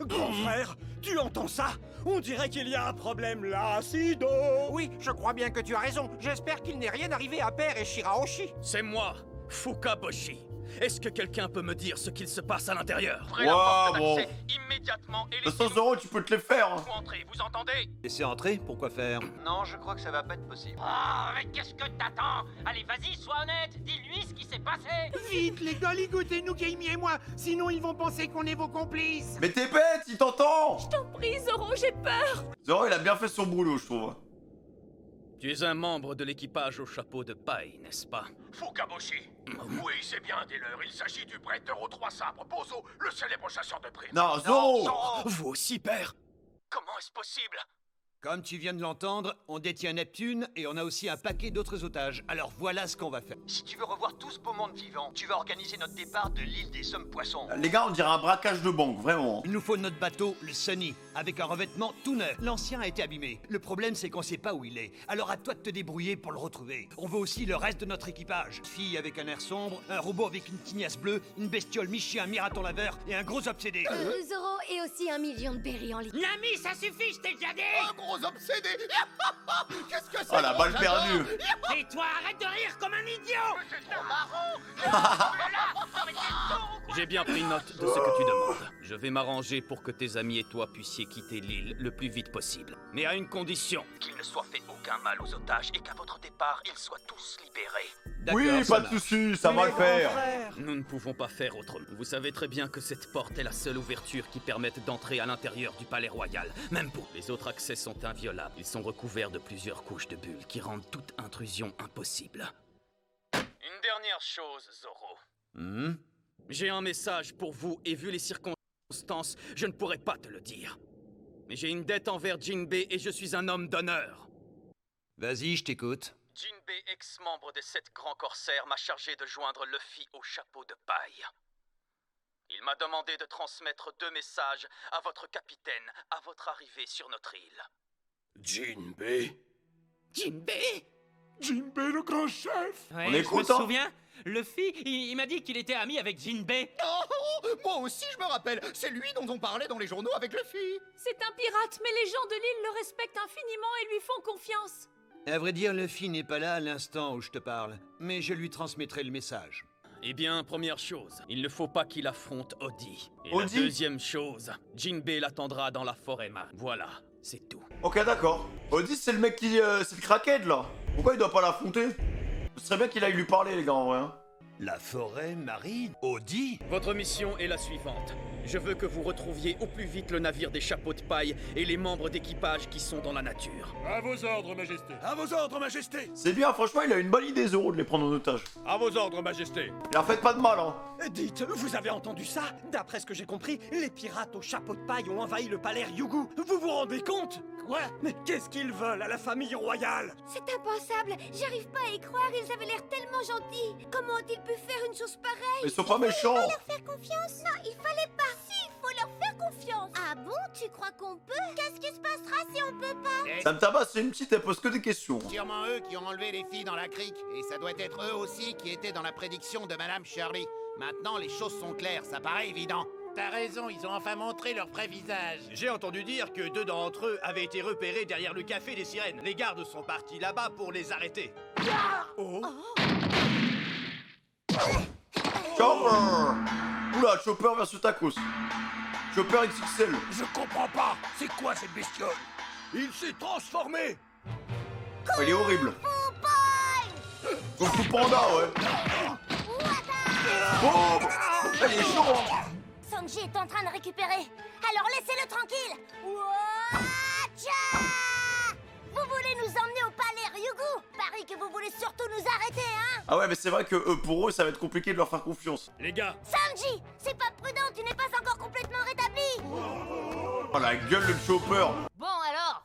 Grand frère, tu entends ça? On dirait qu'il y a un problème là, Sido. Oui, je crois bien que tu as raison. J'espère qu'il n'est rien arrivé à Père et Shirahoshi. C'est moi, Fukaboshi. Est-ce que quelqu'un peut me dire ce qu'il se passe à l'intérieur? Waouh, bon. Immédiatement et 200 euros, tu peux te les faire. Hein. Entrez, vous entendez? Laissez entrer, pourquoi faire? Non, je crois que ça va pas être possible. Oh, mais qu'est-ce que t'attends? Allez, vas-y, sois honnête. Dis-lui ce qui s'est passé. Vite, les gars, ligotez-nous, Gamey et moi. Sinon, ils vont penser qu'on est vos complices. Mais t'es bête, il t'entend. Je t'en prie, Zoro, j'ai peur. Zoro, il a bien fait son boulot, je trouve. Tu es un membre de l'équipage au chapeau de paille, n'est-ce pas? Fukaboshi. Oui, c'est bien, Dealer. Il s'agit du prêteur aux 3 sabres, Bozo, le célèbre chasseur de primes. Non, Zoro. Vous aussi, père? Comment est-ce possible? Comme tu viens de l'entendre, on détient Neptune et on a aussi un paquet d'autres otages. Alors voilà ce qu'on va faire. Si tu veux revoir tout ce beau monde vivant, tu vas organiser notre départ de l'île des Sommes Poissons. Les gars, on dirait un braquage de banque, vraiment. Il nous faut notre bateau, le Sunny, avec un revêtement tout neuf. L'ancien a été abîmé. Le problème, c'est qu'on sait pas où il est. Alors à toi de te débrouiller pour le retrouver. On veut aussi le reste de notre équipage. Une fille avec un air sombre, un robot avec une tignasse bleue, une bestiole mi-chien, mi-raton laveur et un gros obsédé. Zoro et aussi 1 million de berries en litre. Nami, ça suffit, je t'ai déjà dit. Un gros obsédé. Qu'est-ce que c'est? Oh la balle perdue. Et toi, arrête de rire comme un idiot. C'est trop marrant. J'ai bien pris note de ce que tu demandes. Je vais m'arranger pour que tes amis et toi puissiez quitter l'île le plus vite possible. Mais à une condition. Qu'il ne soit fait aucun mal aux otages et qu'à votre départ, ils soient tous libérés. D'accord, Oui, ça pas de marche. soucis, ça va le faire. Nous ne pouvons pas faire autrement. Vous savez très bien que cette porte est la seule ouverture qui permette d'entrer à l'intérieur du palais royal. Même pour les autres accès sont inviolables. Ils sont recouverts de plusieurs couches de bulles qui rendent toute intrusion impossible. Une dernière chose, Zoro. J'ai un message pour vous et vu les circonstances, je ne pourrais pas te le dire. Mais j'ai une dette envers Jinbei et je suis un homme d'honneur. Vas-y, je t'écoute. Jinbei, ex-membre des 7 grands corsaires, m'a chargé de joindre Luffy au chapeau de paille. Il m'a demandé de transmettre 2 messages à votre capitaine à votre arrivée sur notre île. Jinbei? Jinbei? Jinbei, le grand chef. On écoute, je me hein. souviens. Luffy, il m'a dit qu'il était ami avec Jinbei. Oh, moi aussi je me rappelle. C'est lui dont on parlait dans les journaux avec Luffy. C'est un pirate, mais les gens de l'île le respectent infiniment et lui font confiance. À vrai dire, Luffy n'est pas là à l'instant où je te parle, mais je lui transmettrai le message. Eh bien, première chose, il ne faut pas qu'il affronte Odi. Et Odi? la deuxième chose, Jinbei l'attendra dans la forêt marine. Voilà, c'est tout. Ok, d'accord. Odis, c'est le mec qui... c'est le crackhead, là. Pourquoi il doit pas l'affronter? Ce serait bien qu'il aille lui parler, les gars, en vrai. Hein. La forêt marine? Odi? Votre mission est la suivante. Je veux que vous retrouviez au plus vite le navire des chapeaux de paille et les membres d'équipage qui sont dans la nature. À vos ordres, Majesté. À vos ordres, Majesté. C'est bien, franchement, il a une bonne idée, Zoro, de les prendre en otage. À vos ordres, Majesté. Il leur fait pas de mal, hein. Dites, vous avez entendu ça? D'après ce que j'ai compris, les pirates au chapeau de paille ont envahi le palais Ryugu. Vous vous rendez compte? Quoi? Mais qu'est-ce qu'ils veulent à la famille royale? C'est impensable. J'arrive pas à y croire. Ils avaient l'air tellement gentils. Comment ont-ils pu faire une chose pareille? Ils sont pas méchants. Il fallait leur faire confiance. Non, il fallait pas. Si, il faut leur faire confiance. Ah bon? Tu crois qu'on peut? Qu'est-ce qui se passera si on peut pas? Ça me tabasse, c'est une petite, elle pose que des questions. Sûrement eux qui ont enlevé les filles dans la crique. Et ça doit être eux aussi qui étaient dans la prédiction de Madame Shirley. Maintenant, les choses sont claires, ça paraît évident. T'as raison, ils ont enfin montré leur vrai visage. J'ai entendu dire que 2 d'entre eux avaient été repérés derrière le café des sirènes. Les gardes sont partis là-bas pour les arrêter. Oh. Chopper. Oula, Chopper versus Tacos. Chopper XXL. Je comprends pas. C'est quoi cette bestiole? Il s'est transformé. Oh, il est horrible. Kung Fu Panda, ouais. Oh, il est chaud, hein. Sanji est en train de récupérer. Alors laissez-le tranquille. Ouacha! Vous voulez nous emmener au palais Ryugu? Parie que vous voulez surtout nous arrêter, hein? Ah ouais, mais c'est vrai que pour eux, ça va être compliqué de leur faire confiance. Les gars. Sanji, c'est pas prudent, tu n'es pas encore complètement rétabli. Oh la gueule de Chopper. Bon alors,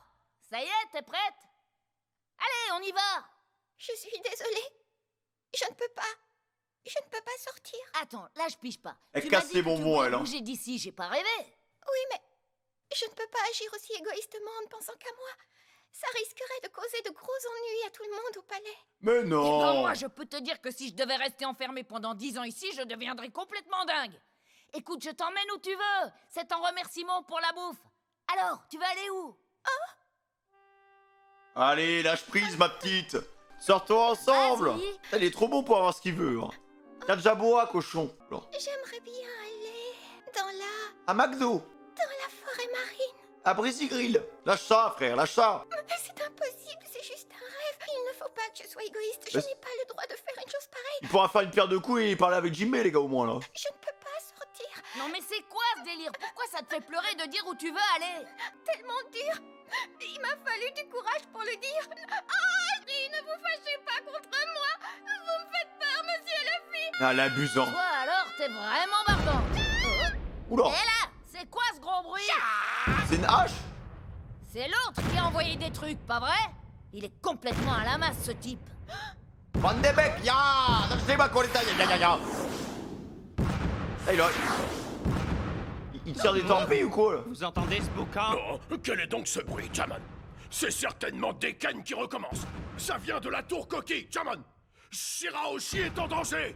ça y est, t'es prête? Allez, on y va. Je suis désolée. Je ne peux pas. Je ne peux pas sortir. Attends, là je pige pas. Elle Tu casse m'as dit les que tu bonbons, voulais elle, hein. bouger d'ici, j'ai pas rêvé. Oui, mais je ne peux pas agir aussi égoïstement en ne pensant qu'à moi. Ça risquerait de causer de gros ennuis à tout le monde au palais. Mais Eh ben, non. moi, je peux te dire que si je devais rester enfermé pendant 10 ans ici, je deviendrais complètement dingue. Écoute, je t'emmène où tu veux. C'est en remerciement pour la bouffe. Alors, tu vas aller où? Allez, lâche prise, ma petite. Sortons ensemble. Vas-y. Il est trop bon pour avoir ce qu'il veut. Hein. Tiens, déjà bois, cochon. Alors, J'aimerais bien aller dans la... à McDo. dans la forêt marine. À Breezy Grill. Lâche ça, frère, lâche ça. Mais c'est impossible, c'est juste un rêve. Il ne faut pas que je sois égoïste. Je Mais- n'ai pas le droit de faire une chose pareille. Il pourra faire une paire de coups et parler avec Jimmy, les gars, au moins, là. Je ne peux pas sortir. Non mais c'est quoi ce délire? Pourquoi ça te fait pleurer de dire où tu veux aller? Tellement dur. Il m'a fallu du courage pour le dire. Oh, et ne vous fâchez pas contre moi. Vous me faites peur, monsieur Luffy. Ah, l'abusant. Toi alors, t'es vraiment barbante. Oula. Et là, c'est quoi ce gros bruit? C'est une hache. C'est l'autre qui a envoyé des trucs, pas vrai? Il est complètement à la masse, ce type. Van de Beek, ya. Lâchez ma coletta, ya. Ah, il tire des torpilles ou quoi, là? Vous entendez ce boucan? Oh, quel est donc ce bruit, Jamon? C'est certainement Deken qui recommence. Ça vient de la tour coquille, Jamon. Shira aussi est en danger.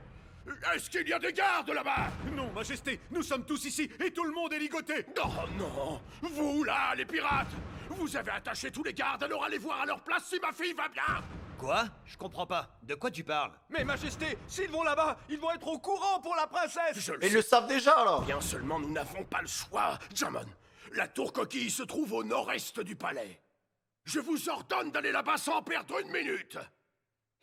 Est-ce qu'il y a des gardes là-bas? Non, Majesté, nous sommes tous ici et tout le monde est ligoté. Oh non! Vous là, les pirates! Vous avez attaché tous les gardes, alors allez voir à leur place si ma fille va bien! Quoi? Je comprends pas. De quoi tu parles? Mais Majesté, s'ils vont là-bas, ils vont être au courant pour la princesse. Je Ils le savent déjà, là. Bien seulement, nous n'avons pas le choix, Jamon. La tour coquille se trouve au nord-est du palais. Je vous ordonne d'aller là-bas sans perdre une minute.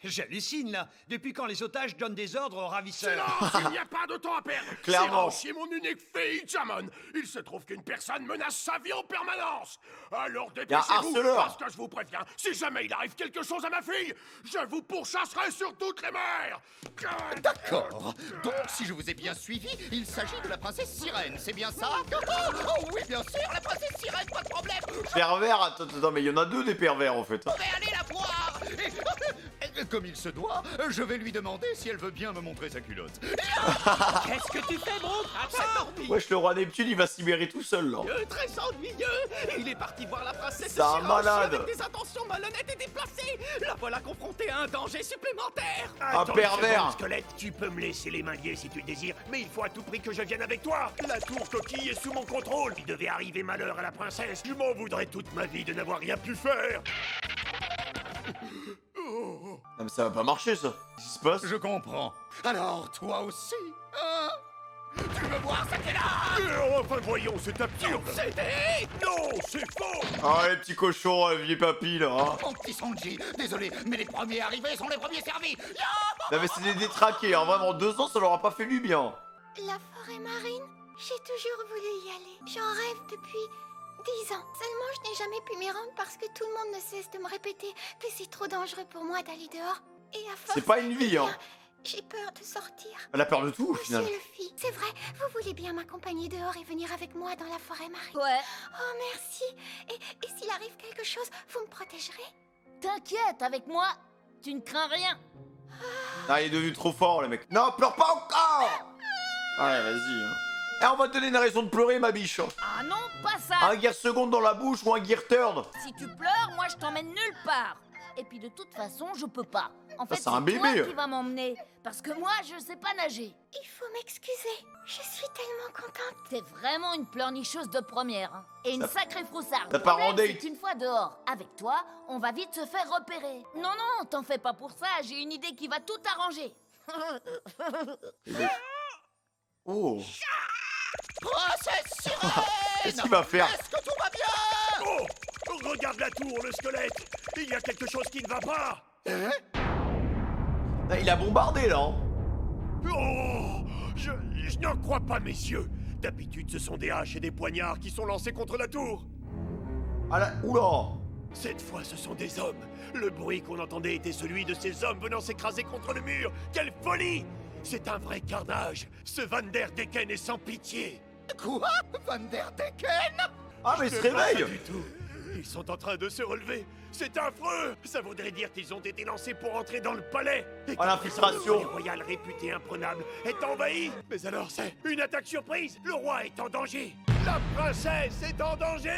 J'hallucine, là. Depuis quand les otages donnent des ordres aux ravisseurs? Silence, il n'y a pas de temps à perdre. Clairement. C'est mon unique fille, Jamon. Il se trouve qu'une personne menace sa vie en permanence. Alors Y a un dépêchez-vous, harceleur. parce que je vous préviens, si jamais il arrive quelque chose à ma fille, je vous pourchasserai sur toutes les mers. D'accord. Donc, si je vous ai bien suivi, il s'agit de la princesse Sirène, c'est bien ça? Oh oui, bien sûr, la princesse Sirène, pas de problème. Pervers, attends, mais il y en a deux des pervers, en fait. Je vais aller la voir. Et comme il se doit, je vais lui demander si elle veut bien me montrer sa culotte. Qu'est-ce que tu fais, Brooke? Wesh, le roi Neptune, il va s'y libérer tout seul, là. Très ennuyeux. Il est parti voir la princesse C'est un Shira malade. avec des intentions malhonnêtes et déplacées. La voilà confrontée à un danger supplémentaire. Attends une pervers. seconde, Squelette, tu peux me laisser les mains liées si tu le désires, mais il faut à tout prix que je vienne avec toi. La tour coquille est sous mon contrôle. Il devait arriver malheur à la princesse. Je m'en voudrais toute ma vie de n'avoir rien pu faire. Non, mais ça va pas marcher, ça. Qu'est-ce qui se passe? Je comprends. Alors, toi aussi, hein? Tu veux voir ça qu'elle a? Enfin, voyons, c'est absurde. Non, c'est faux. Ah, les petits cochons, les vieux papis, là. Hein. Mon petit Sanji, désolé, mais les premiers arrivés sont les premiers servis. Non, mais c'est des détraqués, hein. Vraiment, 2 ans, ça leur a pas fait du bien. La forêt marine, j'ai toujours voulu y aller. J'en rêve depuis 10 ans. Seulement, je n'ai jamais pu m'y rendre parce que tout le monde ne cesse de me répéter que c'est trop dangereux pour moi d'aller dehors. Et à force C'est pas une vie, hein. j'ai peur de sortir. Elle a peur de tout, au final. Monsieur Luffy, c'est vrai, vous voulez bien m'accompagner dehors et venir avec moi dans la forêt marine? Ouais. Oh, merci. Et s'il arrive quelque chose, vous me protégerez? T'inquiète, avec moi, tu ne crains rien. Ah, il est devenu trop fort, le mec. Non, pleure pas encore. Ouais, vas-y. Hein. Et on va te donner une raison de pleurer, ma biche. Ah non, pas ça. Un gear seconde dans la bouche ou un gear third. Si tu pleures, moi je t'emmène nulle part. Et puis de toute façon, je peux pas. En fait, c'est c'est un toi bébé. qui vas m'emmener. Parce que moi, je sais pas nager. Il faut m'excuser. Je suis tellement contente. T'es vraiment une pleurnicheuse de première. Hein. Et une sacrée froussarde. T'as Le pas problème, rendé. c'est qu'une fois dehors, avec toi, on va vite se faire repérer. Non, non, t'en fais pas pour ça. J'ai une idée qui va tout arranger. Oh. Princesse Sirène! Qu'est-ce qu'il va faire? Est-ce que tout va bien? Oh, regarde la tour, le squelette. Il y a quelque chose qui ne va pas. Hein? Ah, il a bombardé, là. Hein. Oh, je n'en crois pas mes yeux. D'habitude, ce sont des haches et des poignards qui sont lancés contre la tour. Ah là, oula. Cette fois, ce sont des hommes. Le bruit qu'on entendait était celui de ces hommes venant s'écraser contre le mur. Quelle folie! C'est un vrai carnage. Ce Van der Decken est sans pitié. Quoi? Van der Decken? Ah, mais il se C'est pas réveille. ça du tout. Ils sont en train de se relever. C'est affreux. Ça voudrait dire qu'ils ont été lancés pour entrer dans le palais. Et Oh, l'infiltration. le palais royal réputé imprenable est envahi. Mais alors c'est une attaque surprise. Le roi est en danger. La princesse est en danger.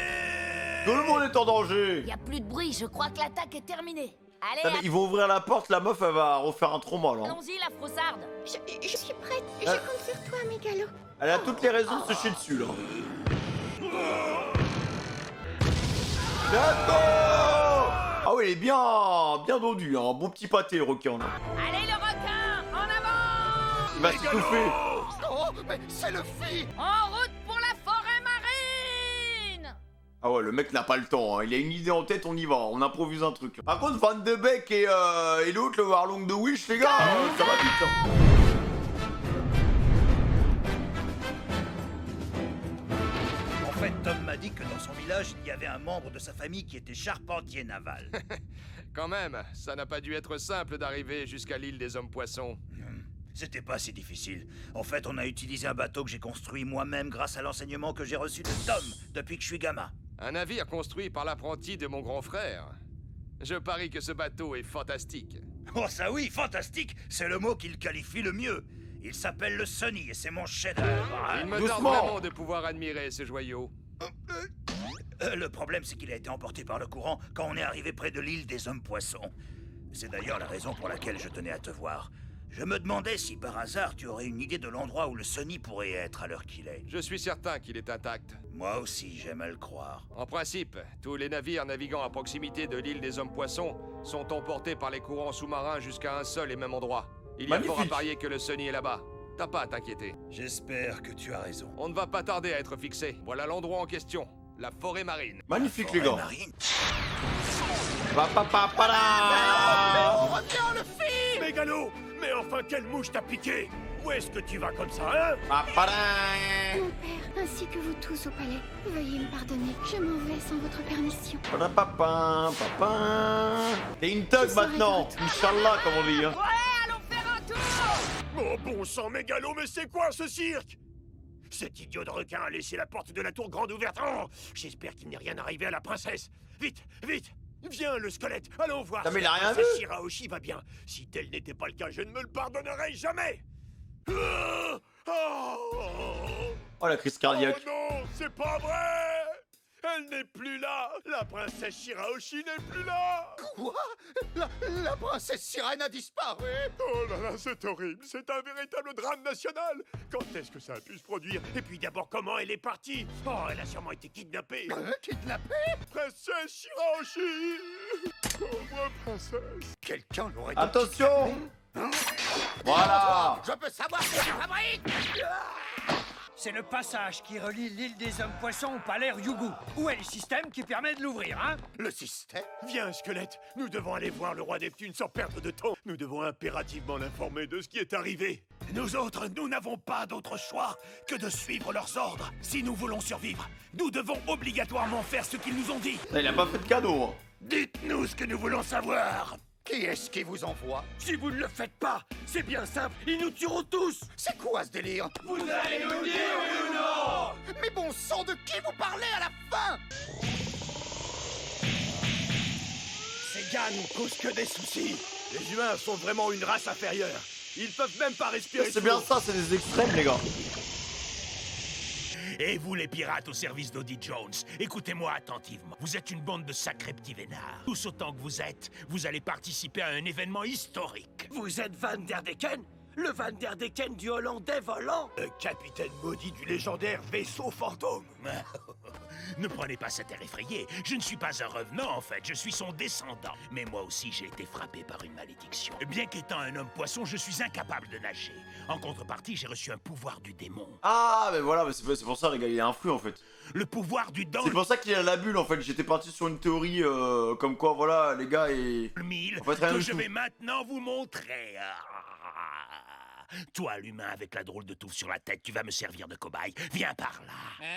Tout le monde est en danger. Y a plus de bruit, je crois que l'attaque est terminée. Allez, Ah, mais ils vont ouvrir la porte, la meuf, elle va refaire un trauma, là. allons-y, la froussarde. Je suis prête. Je compte sur toi, Mégalo. Elle a toutes les raisons de se chier dessus, là. D'accord. Ah oui, il est bien dodu, hein. Un bon petit pâté, le requin, là. Allez, le requin, en avant! Il va s'étouffer. Oh, mais c'est le Phi! En route pour la forêt marine! Ah ouais, le mec n'a pas le temps, hein. Il a une idée en tête, on y va, on improvise un truc. Par contre, Van de Beek et l'autre, le Warlong de Wish, les gars, ça va vite, hein. En fait, Tom m'a dit que dans son village, il y avait un membre de sa famille qui était charpentier naval. Quand même, ça n'a pas dû être simple d'arriver jusqu'à l'île des Hommes-Poissons. C'était pas si difficile. En fait, on a utilisé un bateau que j'ai construit moi-même grâce à l'enseignement que j'ai reçu de Tom depuis que je suis gamin. Un navire construit par l'apprenti de mon grand frère. Je parie que ce bateau est fantastique. Oh ça oui, fantastique, c'est le mot qui le qualifie le mieux. Il s'appelle le Sunny et c'est mon chef-d'œuvre. Il me tarde vraiment de pouvoir admirer ce joyau. Le problème, c'est qu'il a été emporté par le courant quand on est arrivé près de l'île des Hommes-Poissons. C'est d'ailleurs la raison pour laquelle je tenais à te voir. Je me demandais si par hasard tu aurais une idée de l'endroit où le Sunny pourrait être à l'heure qu'il est. Je suis certain qu'il est intact. Moi aussi, j'aime à le croire. En principe, tous les navires naviguant à proximité de l'île des Hommes-Poissons sont emportés par les courants sous-marins jusqu'à un seul et même endroit. Il y a fort à parier que le Sunny est là-bas. T'as pas à t'inquiéter. J'espère que tu as raison. On ne va pas tarder à être fixé. Voilà l'endroit en question. La forêt marine. Magnifique, les gars. Marine. On retient le Phi! Mégalo! Mais enfin, quelle mouche t'a piqué? Où est-ce que tu vas comme ça, hein? Mon père, ainsi que vous tous au palais, veuillez me pardonner. Je m'en vais sans votre permission. Papa. T'es une thug maintenant. Inch'Allah, comme on dit, hein. Ouais, allons faire un tour! Oh bon sang, Mégalo, mais c'est quoi ce cirque? Cet idiot de requin a laissé la porte de la tour grande ouverte. Oh, j'espère qu'il n'est rien arrivé à la princesse. Vite, vite! Viens, le squelette, allons voir mais si il a la rien princesse vu. Shirahoshi va bien. Si tel n'était pas le cas, je ne me le pardonnerai jamais. Oh, la crise cardiaque. Oh non, c'est pas vrai! Elle n'est plus là! La princesse Shirahoshi n'est plus là! Quoi? La princesse sirène a disparu! Oh là là, c'est horrible! C'est un véritable drame national! Quand est-ce que ça a pu se produire? Et puis d'abord, comment elle est partie? Oh, elle a sûrement été kidnappée! Kidnappée? Princesse Shirahoshi! Oh, moi, princesse! Quelqu'un l'aurait... Attention! Voilà! Je peux savoir ce qu'il fabrique! C'est le passage qui relie l'île des Hommes-Poissons au palais Ryugu. Où est le système qui permet de l'ouvrir, hein? Le système? Viens, squelette! Nous devons aller voir le roi Neptune sans perdre de temps. Nous devons impérativement l'informer de ce qui est arrivé. Nous autres, nous n'avons pas d'autre choix que de suivre leurs ordres. Si nous voulons survivre, nous devons obligatoirement faire ce qu'ils nous ont dit. Il a pas fait de cadeau, hein. Dites-nous ce que nous voulons savoir. Qui est-ce qui vous envoie? Si vous ne le faites pas, c'est bien simple, ils nous tueront tous. C'est quoi ce délire? Vous allez nous dire oui ou non? Mais bon sang, de qui vous parlez à la fin? Ces gars nous causent que des soucis. Les humains sont vraiment une race inférieure. Ils peuvent même pas respirer. C'est bien ça, c'est des extrêmes, les gars. Et vous les pirates au service d'Odie Jones, écoutez-moi attentivement. Vous êtes une bande de sacrés petits vénards. Tous autant que vous êtes, vous allez participer à un événement historique. Vous êtes Van der Decken? Le Van der Decken du Hollandais volant? Le capitaine maudit du légendaire vaisseau fantôme. Ne prenez pas cet air effrayé. Je ne suis pas un revenant, en fait. Je suis son descendant. Mais moi aussi, j'ai été frappé par une malédiction. Bien qu'étant un homme poisson, je suis incapable de nager. En contrepartie, j'ai reçu un pouvoir du démon. Ah, mais voilà, c'est pour ça, les gars, il est influent, en fait. Le pouvoir du danger. C'est pour ça qu'il a la bulle, en fait. J'étais parti sur une théorie comme quoi, voilà, les gars, et... En fait, rien que du je tout. vais maintenant vous montrer. Toi, l'humain avec la drôle de touffe sur la tête, tu vas me servir de cobaye. Viens par là.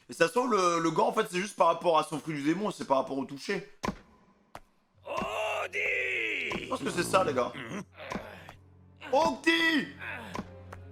Et ça se trouve, le gars, en fait, c'est juste par rapport à son fruit du démon, c'est par rapport au toucher. Odie! Je pense que c'est ça, les gars. Octi!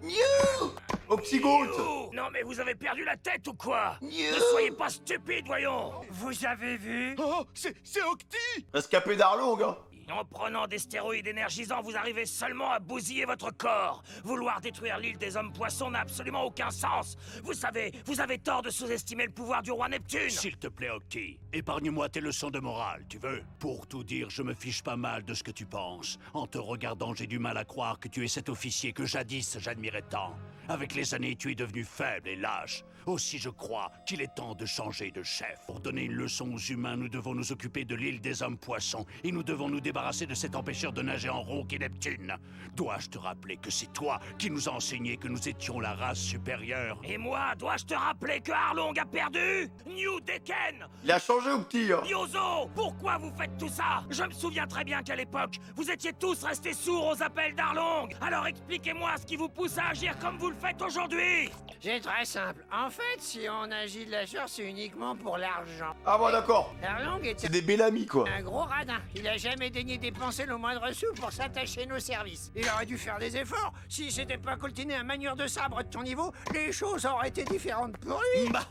New! Octigoat! Non mais vous avez perdu la tête ou quoi? New! Ne soyez pas stupide, voyons! Vous avez vu? Oh, c'est Octi! Rescapé d'Arlo, gars. En prenant des stéroïdes énergisants, vous arrivez seulement à bousiller votre corps. Vouloir détruire l'île des hommes-poissons n'a absolument aucun sens. Vous savez, vous avez tort de sous-estimer le pouvoir du roi Neptune. S'il te plaît, Octi, épargne-moi tes leçons de morale, tu veux? Pour tout dire, je me fiche pas mal de ce que tu penses. En te regardant, j'ai du mal à croire que tu es cet officier que jadis j'admirais tant. Avec les années, tu es devenu faible et lâche. Aussi, je crois qu'il est temps de changer de chef. Pour donner une leçon aux humains, nous devons nous occuper de l'île des hommes-poissons. Et nous devons nous débarrasser de cet empêcheur de nager en rond qu'est Neptune. Dois-je te rappeler que c'est toi qui nous as enseigné que nous étions la race supérieure? Et moi, dois-je te rappeler que Arlong a perdu? New Deken! Il a changé ou petit hein? Yozo, pourquoi vous faites tout ça? Je me souviens très bien qu'à l'époque, vous étiez tous restés sourds aux appels d'Arlong. Alors expliquez-moi ce qui vous pousse à agir comme vous le faites aujourd'hui. C'est très simple. En fait, si on agit de la sorte, c'est uniquement pour l'argent. Ah bon d'accord. Arlong est C'est des Bellamy quoi. un gros radin. Il a jamais daigné dépenser le moindre sou pour s'attacher nos services. Il aurait dû faire des efforts. Si c'était pas coltiné un manieur de sabre de ton niveau, les choses auraient été différentes pour lui. Bah,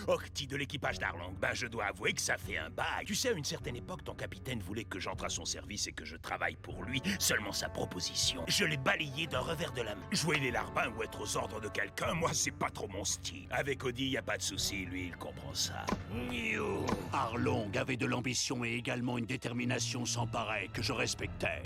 Octi de l'équipage d'Arlong, bah je dois avouer que ça fait un bail. Tu sais, à une certaine époque, ton capitaine voulait que j'entre à son service et que je travaille pour lui. Seulement sa proposition, je l'ai balayé d'un revers de la main. Jouer les larbins ou être aux ordres de quelqu'un, moi c'est pas trop mon style. Avec Odie, y a pas de souci, lui il comprend ça. Arlong avait de l'ambition et également une détermination sans pareil que je respectais.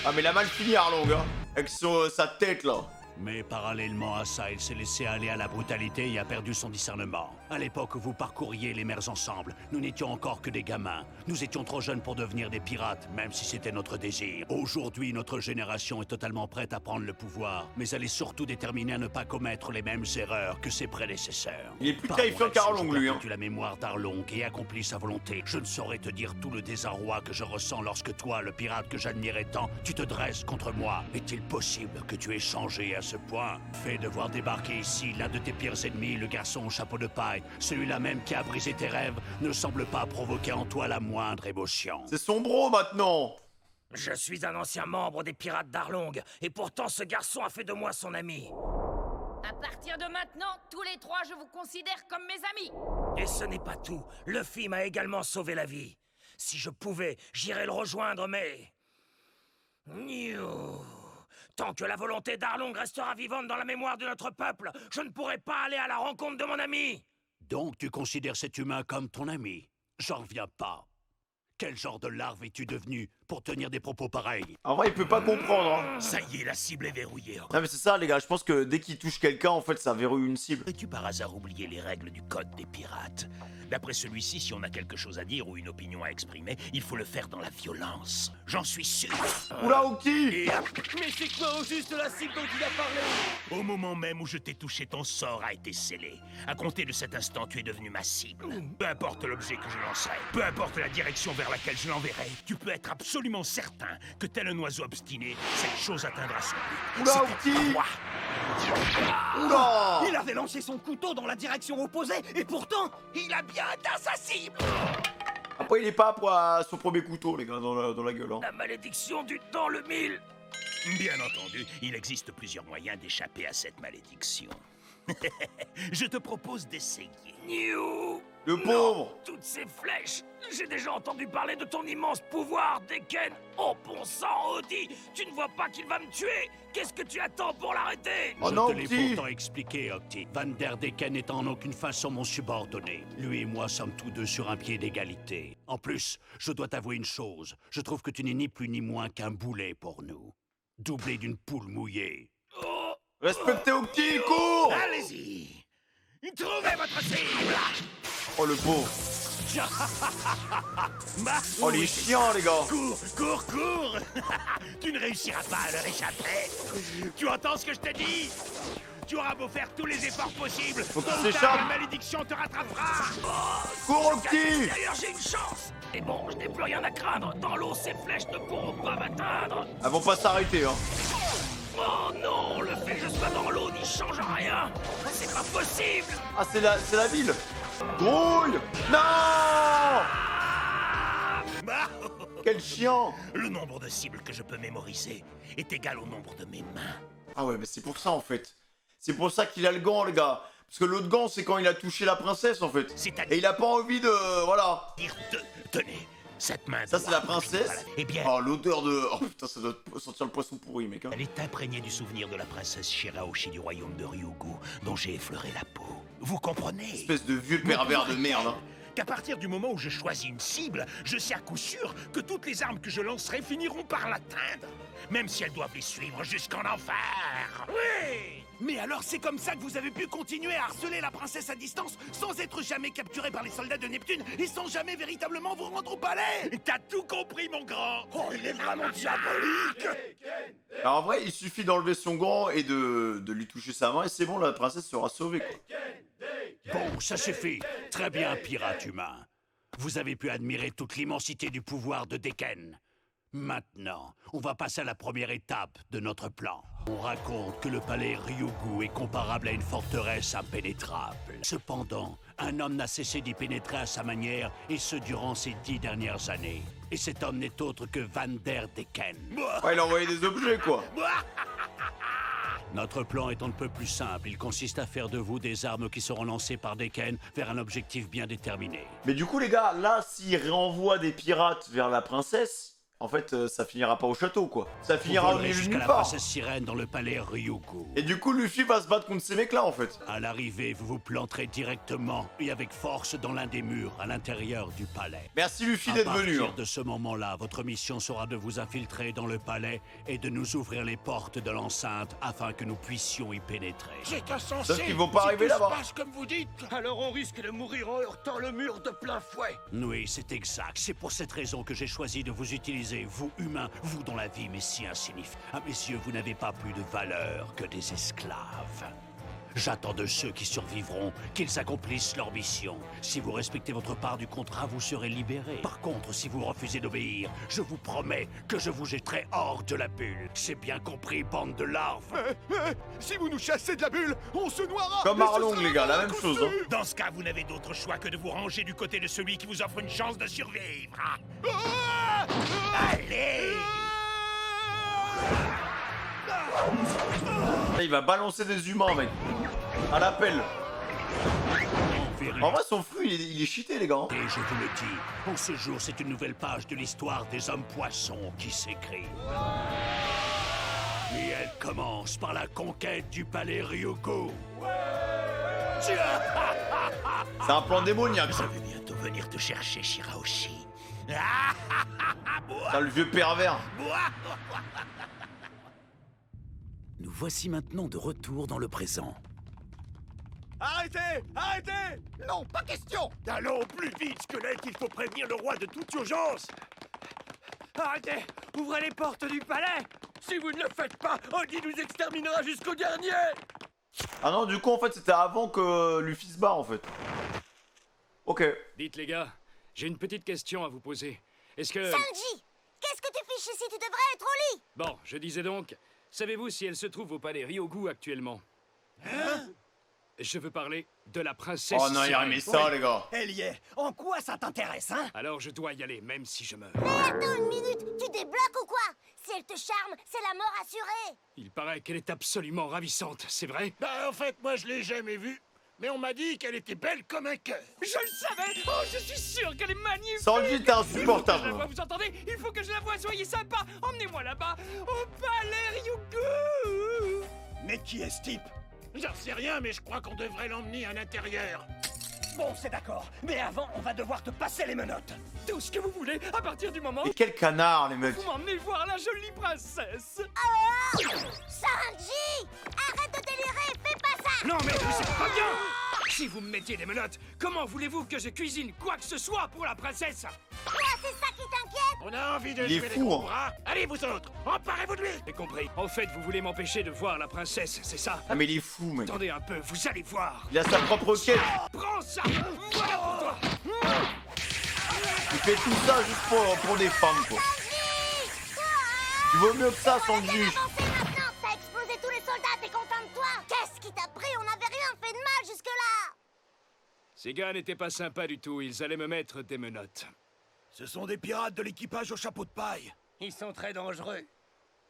Ah mais il a mal fini Arlong hein. Avec sa tête là. Mais parallèlement à ça, il s'est laissé aller à la brutalité et a perdu son discernement. À l'époque où vous parcouriez les mers ensemble, nous n'étions encore que des gamins. Nous étions trop jeunes pour devenir des pirates, même si c'était notre désir. Aujourd'hui, notre génération est totalement prête à prendre le pouvoir, mais elle est surtout déterminée à ne pas commettre les mêmes erreurs que ses prédécesseurs. Il est plus terrifiant qu'Arlong lui hein. Tu la mémoire d'Arlong et accomplis sa volonté. Je ne saurais te dire tout le désarroi que je ressens lorsque toi, le pirate que j'admirais tant, tu te dresses contre moi. Est-il possible que tu aies changé à ce point? Fait de voir débarquer ici l'un de tes pires ennemis, le garçon au chapeau de paille, celui-là même qui a brisé tes rêves, ne semble pas provoquer en toi la moindre émotion. C'est son bro maintenant. Je suis un ancien membre des pirates d'Arlong, et pourtant ce garçon a fait de moi son ami. À partir de maintenant, tous les trois, je vous considère comme mes amis. Et ce n'est pas tout. Luffy m'a également sauvé la vie. Si je pouvais, j'irais le rejoindre, mais... Tant que la volonté d'Arlong restera vivante dans la mémoire de notre peuple, je ne pourrai pas aller à la rencontre de mon ami. Donc tu considères cet humain comme ton ami? J'en reviens pas. Quel genre de larve es-tu devenu pour tenir des propos pareils? En vrai, il peut pas comprendre. Hein. Ça y est, la cible est verrouillée. Non mais c'est ça les gars, je pense que dès qu'il touche quelqu'un, en fait, ça verrouille une cible. As-tu par hasard oublié les règles du code des pirates? D'après celui-ci, si on a quelque chose à dire ou une opinion à exprimer, il faut le faire dans la violence. J'en suis sûr. Oula, Octi! Mais c'est quoi au juste la cible dont il a parlé? Au moment même où je t'ai touché, ton sort a été scellé. À compter de cet instant, tu es devenu ma cible. Peu importe l'objet que je lancerai, peu importe la direction vers laquelle je l'enverrai, tu peux être absolument certain que tel un oiseau obstiné, cette chose atteindra son but. Oula, Octi! Oula! Il avait lancé son couteau dans la direction opposée, et pourtant, il a bien atteint sa cible. Après, il est pas à son premier couteau, les gars, dans la gueule. Hein. La malédiction du temps le mille. Bien entendu, il existe plusieurs moyens d'échapper à cette malédiction. Je te propose d'essayer. Le pauvre! Toutes ces flèches. J'ai déjà entendu parler de ton immense pouvoir, Deken. Oh bon sang, Odie, tu ne vois pas qu'il va me tuer? Qu'est-ce que tu attends pour l'arrêter? Oh non, je te l'ai pourtant expliqué, Octi. Vanderdeken n'est en aucune façon mon subordonné. Lui et moi sommes tous deux sur un pied d'égalité. En plus, je dois t'avouer une chose. Je trouve que tu n'es ni plus ni moins qu'un boulet pour nous. Doublé d'une poule mouillée. Respectez Octi, cours! Allez-y! Trouvez votre cible! Oh le pauvre! Oh les chiens les gars! Cours! Tu ne réussiras pas à leur échapper! Tu entends ce que je te dis? Tu auras beau faire tous les efforts possibles, faut qu'il tôt ou tard, s'échappe. la malédiction te rattrapera! Cours Octi! D'ailleurs, j'ai une chance! Et bon, je n'ai plus rien à craindre. Dans l'eau, ces flèches ne pourront pas m'atteindre. Elles vont pas s'arrêter hein! Oh non, le fait que je sois dans l'eau n'y change rien. C'est pas possible. Ah c'est la ville! Grouille! Non! Quel chien! Le nombre de cibles que je peux mémoriser est égal au nombre de mes mains. Ah ouais mais c'est pour ça en fait. C'est pour ça qu'il a le gant les gars. Parce que l'autre gant c'est quand il a touché la princesse en fait. Et il a pas envie de... voilà. Tenez, Cette main. Ça, c'est la princesse. Eh bien. Oh, l'odeur de. Oh putain, ça doit sentir le poisson pourri, mec. Hein. Elle est imprégnée du souvenir de la princesse Shirahoshi du royaume de Ryugu, dont j'ai effleuré la peau. Vous comprenez? Espèce de vieux pervers de merde. Hein. Qu'à partir du moment où je choisis une cible, je sais à coup sûr que toutes les armes que je lancerai finiront par l'atteindre. Même si elles doivent les suivre jusqu'en enfer. Oui! Mais alors c'est comme ça que vous avez pu continuer à harceler la princesse à distance sans être jamais capturé par les soldats de Neptune et sans jamais véritablement vous rendre au palais? T'as tout compris, mon grand! Oh, il est vraiment diabolique! Alors en vrai, il suffit d'enlever son gant et de lui toucher sa main et c'est bon, la princesse sera sauvée, quoi. Bon, ça suffit. Très bien, pirate humain. Vous avez pu admirer toute l'immensité du pouvoir de Deken. Maintenant, on va passer à la première étape de notre plan. On raconte que le palais Ryugu est comparable à une forteresse impénétrable. Cependant, un homme n'a cessé d'y pénétrer à sa manière, et ce durant ces 10 dernières années. Et cet homme n'est autre que Van der Decken. Ouais, il a envoyé des objets, quoi. Notre plan est on ne peut plus simple. Il consiste à faire de vous des armes qui seront lancées par Deken vers un objectif bien déterminé. Mais du coup, les gars, là, s'il renvoie des pirates vers la princesse... En fait, ça finira pas au château, quoi. Ça finira au milieu de nulle la part. princesse sirène dans le palais Ryugu. Et du coup, Luffy va se battre contre ces mecs-là, en fait. À l'arrivée, vous vous planterez directement et avec force dans l'un des murs à l'intérieur du palais. Merci Luffy d'être venu. À partir de ce moment-là, votre mission sera de vous infiltrer dans le palais et de nous ouvrir les portes de l'enceinte afin que nous puissions y pénétrer. C'est insensé. Sauf qu'ils vont pas arriver là-bas. Comme vous dites. Alors on risque de mourir en heurtant le mur de plein fouet. Oui, c'est exact. C'est pour cette raison que j'ai choisi de vous utiliser, vous humains, vous dont la vie m'est si insignifiante. À mes yeux, vous n'avez pas plus de valeur que des esclaves. J'attends de ceux qui survivront qu'ils accomplissent leur mission. Si vous respectez votre part du contrat, vous serez libérés. Par contre, si vous refusez d'obéir, je vous promets que je vous jetterai hors de la bulle. C'est bien compris, bande de larves. Si vous nous chassez de la bulle, on se noiera. Comme Arlong, les gars, la même chose. Hein. Dans ce cas, vous n'avez d'autre choix que de vous ranger du côté de celui qui vous offre une chance de survivre. Allez! Il va balancer des humains, mec. À l'appel. En vrai, son fruit, il est cheaté, les gars. Et je vous le dis, en ce jour, c'est une nouvelle page de l'histoire des hommes-poissons qui s'écrit. Et elle commence par la conquête du palais Ryugu. C'est un plan démoniaque. Je vais bientôt venir te chercher, Shirahoshi. T'as le vieux pervers. Nous voici maintenant de retour dans le présent. Arrêtez! Arrêtez! Non, pas question! Allons plus vite, squelette, il faut prévenir le roi de toute urgence! Arrêtez! Ouvrez les portes du palais! Si vous ne le faites pas, Oggy nous exterminera jusqu'au dernier! Ah non, du coup, en fait, c'était avant que Luffy se barre, en fait. Ok. Dites, les gars, j'ai une petite question à vous poser. Est-ce que... Sanji! Qu'est-ce que tu fiches ici? Tu devrais être au lit! Bon, je disais donc, savez-vous si elle se trouve au palais Ryugu actuellement? Hein? Je veux parler de la princesse. Oh non, il a aimé ça, les gars. Elle y est. En quoi ça t'intéresse, hein? Alors je dois y aller, même si je meurs. Mais attends une minute, tu débloques ou quoi? Si elle te charme, c'est la mort assurée! Il paraît qu'elle est absolument ravissante, c'est vrai? Bah, en fait, moi, je l'ai jamais vue. Mais on m'a dit qu'elle était belle comme un cœur. Je le savais! Oh, je suis sûr qu'elle est magnifique! Sanji, t'es insupportable. Vous entendez? Il faut que je la voie, soyez sympa! Emmenez-moi là-bas, au palais Ryugu! Mais qui est ce type? J'en sais rien, mais je crois qu'on devrait l'emmener à l'intérieur. Bon, c'est d'accord. Mais avant, on va devoir te passer les menottes. Tout ce que vous voulez, à partir du moment Et quel canard, les mecs. vous m'emmenez voir la jolie princesse! Oh! Sanji! Arrête de délirer, fais pas ça! Non mais vous êtes pas bien! Si vous me mettiez des menottes, comment voulez-vous que je cuisine quoi que ce soit pour la princesse? Toi, c'est ça qui t'inquiète? On a envie de Il est jouer les fou, gros hein. bras. Allez, vous autres, emparez-vous de lui! J'ai compris. En fait, vous voulez m'empêcher de voir la princesse, c'est ça? Ah, mais il est fou, mec. Attendez un peu, vous allez voir! Il a sa propre quête. Prends ça! Voilà pour toi! Il fait tout ça juste pour des femmes, quoi. Tu vaut mieux que ça, Sanji. Avancez maintenant! T'as explosé tous les soldats, t'es content de toi? Qu'est-ce qui t'a pris? On n'avait rien fait de mal jusque-là! Ces gars n'étaient pas sympas du tout, ils allaient me mettre des menottes. Ce sont des pirates de l'équipage au chapeau de paille. Ils sont très dangereux.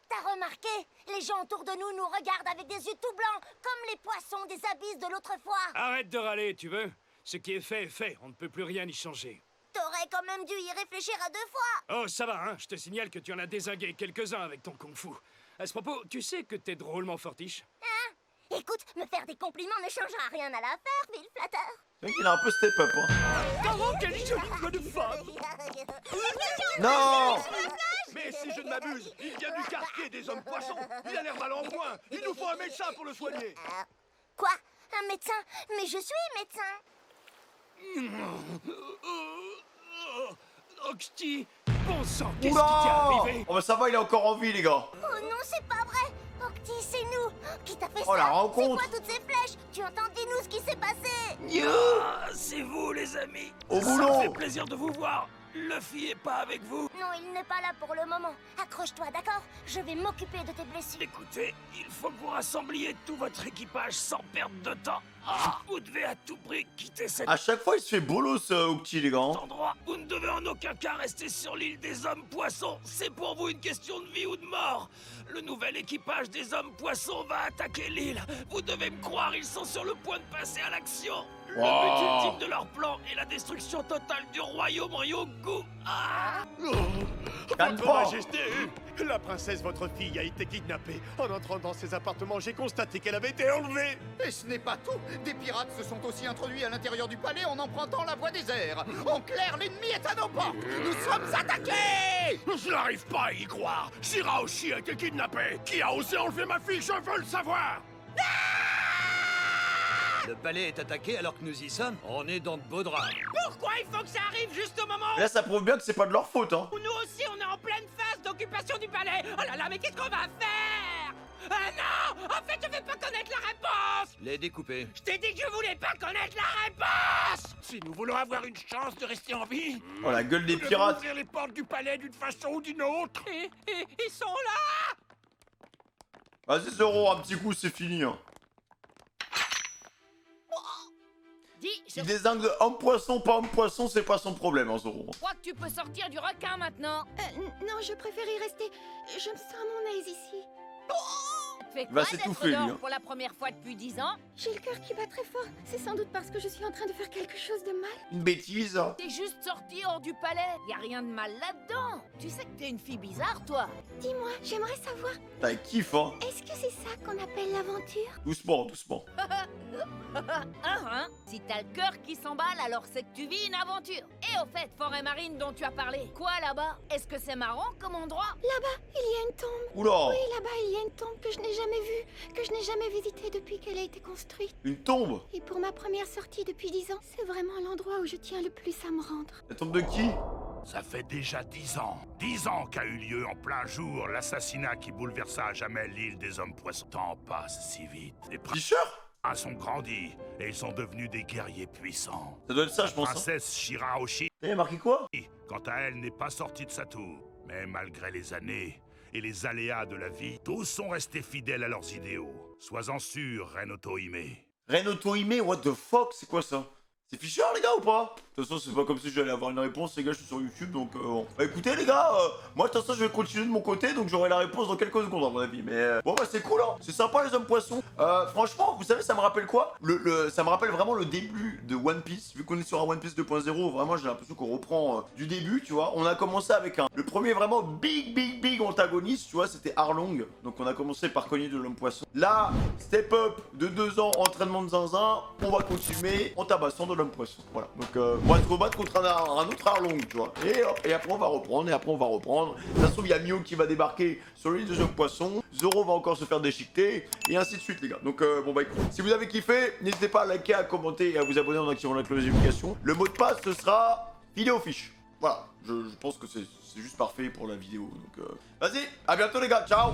T'as remarqué? Les gens autour de nous nous regardent avec des yeux tout blancs, comme les poissons des abysses de l'autre fois. Arrête de râler, tu veux? Ce qui est fait, on ne peut plus rien y changer. T'aurais quand même dû y réfléchir à 2 fois. Oh, ça va, hein. Je te signale que tu en as dézingué quelques-uns avec ton kung-fu. À ce propos, tu sais que t'es drôlement fortiche. Hein? Écoute, me faire des compliments ne changera rien à l'affaire, Ville Flatteur. C'est vrai qu'il a un peu step up, hein. Oh, quelle jolie voix de femme! Non! Mais si je ne m'abuse, il vient du quartier des hommes poissons. Il a l'air mal en point. Il nous faut un médecin pour le soigner. Quoi? Un médecin? Mais je suis médecin. Oxty, bon sang, qu'est-ce qui t'est arrivé? Oh bah ça va, il est encore en vie, les gars. Oh non, c'est pas vrai. Octi, c'est nous. Qui t'a fait Oh, ça? la rencontre. C'est quoi toutes ces flèches? Tu entends? Dis-nous ce qui s'est passé. Ah, c'est vous, les amis. Au Ça boulot. me fait plaisir de vous voir. Luffy est pas avec vous. Non, il n'est pas là pour le moment. Accroche-toi, d'accord? Je vais m'occuper de tes blessures. Écoutez, il faut que vous rassembliez tout votre équipage sans perdre de temps. Ah, vous devez à tout prix quitter cet À chaque fois, il se fait bolos, Octi, les gars. hein. endroit. Vous ne devez en aucun cas rester sur l'île des hommes poissons. C'est pour vous une question de vie ou de mort. Le nouvel équipage des hommes poissons va attaquer l'île. Vous devez me croire, ils sont sur le point de passer à l'action. Le but Wow. ultime de leur plan est la destruction totale du royaume Ryugu. Ah. Votre Majesté, la princesse, votre fille, a été kidnappée. En entrant dans ses appartements, j'ai constaté qu'elle avait été enlevée. Et ce n'est pas tout. Des pirates se sont aussi introduits à l'intérieur du palais en empruntant la voie des airs. En clair, l'ennemi est à nos portes. Nous sommes attaqués. Je n'arrive pas à y croire. Shirahoshi a été kidnappé. Qui a osé enlever ma fille? Je veux le savoir. Le palais est attaqué alors que nous y sommes. On est dans de beaux draps. Pourquoi il faut que ça arrive juste au moment Là, ça prouve bien que c'est pas de leur faute, hein. où nous aussi on est en pleine phase d'occupation du palais? Oh là là, mais qu'est-ce qu'on va faire? Ah non! En fait, je vais pas connaître la réponse! Les découper. Je t'ai dit que je voulais pas connaître la réponse! Si nous voulons avoir une chance de rester en vie, Oh, la gueule des nous devons pirates. ouvrir les portes du palais d'une façon ou d'une autre. Et ils sont là! Vas-y, Zoro, un petit coup, c'est fini, hein. Dis, je Il désingue de homme-poisson, pas homme-poisson, c'est pas son problème, hein, Zoro. crois que tu peux sortir du requin maintenant. Non, je préfère y rester. Je me sens à mon aise ici. Tu fais Il va quoi d'être s'étouffer, lui, dehors hein. pour la première fois depuis 10 ans? J'ai le cœur qui bat très fort. C'est sans doute parce que je suis en train de faire quelque chose de mal. Une bêtise. hein. T'es juste sorti hors du palais. Y a rien de mal là-dedans. Tu sais que t'es une fille bizarre, toi. Dis-moi, j'aimerais savoir, T'as kiff, hein. est-ce que c'est ça qu'on appelle l'aventure? Doucement, doucement. Hein? Si t'as le cœur qui s'emballe, alors c'est que tu vis une aventure. Et au fait, forêt marine dont tu as parlé, quoi là-bas? Est-ce que c'est marrant comme endroit? Là-bas, il y a une tombe. Oula. Oui, là-bas, il y a une tombe que je n'ai jamais vue, que je n'ai jamais visitée depuis qu'elle a été construite. Une tombe. Et pour ma première sortie depuis 10 ans, c'est vraiment l'endroit où je tiens le plus à me rendre. La tombe de qui? Ça fait déjà 10 ans. 10 ans qu'a eu lieu en plein jour l'assassinat qui bouleversa à jamais l'île des hommes poissons. Temps passe si vite. Les Fischer? princes ont grandi et ils sont devenus des guerriers puissants. Ça doit être ça, La je pense. hein. princesse Shirahoshi, Il y a marqué quoi? quant à elle, n'est pas sortie de sa tour. Mais malgré les années et les aléas de la vie, tous sont restés fidèles à leurs idéaux. Sois-en sûr, Reine Otohime. Ren Otohime, what the fuck? C'est quoi ça? C'est Fischer, les gars, ou pas? De toute façon, c'est pas comme si j'allais avoir une réponse, les gars, je suis sur YouTube, donc bon. Bah écoutez, les gars, moi, de toute façon, je vais continuer de mon côté, donc j'aurai la réponse dans quelques secondes, à mon avis. Mais bon, bah c'est cool, hein. C'est sympa, les hommes poissons. Franchement, vous savez, ça me rappelle quoi? Ça me rappelle vraiment le début de One Piece. Vu qu'on est sur un One Piece 2.0, vraiment, j'ai l'impression qu'on reprend du début, tu vois. On a commencé avec le premier vraiment big antagoniste, tu vois, c'était Arlong. Donc on a commencé par cogner de l'homme poisson. Là, step up de 2 ans, entraînement de zinzin, on va continuer en tabassant de l'homme poisson. Voilà, donc on va se rebattre contre un autre Arlong, tu vois. Et hop, et après on va reprendre, De toute façon, il y a Mio qui va débarquer sur l'île des hommes poissons, Zoro va encore se faire déchiqueter, et ainsi de suite, les gars. Donc bon bah écoute, si vous avez kiffé, n'hésitez pas à liker, à commenter et à vous abonner en activant la cloche de notification. Le mot de passe, ce sera vidéofiche. Voilà, je pense que c'est juste parfait pour la vidéo. Donc vas-y, à bientôt les gars, ciao.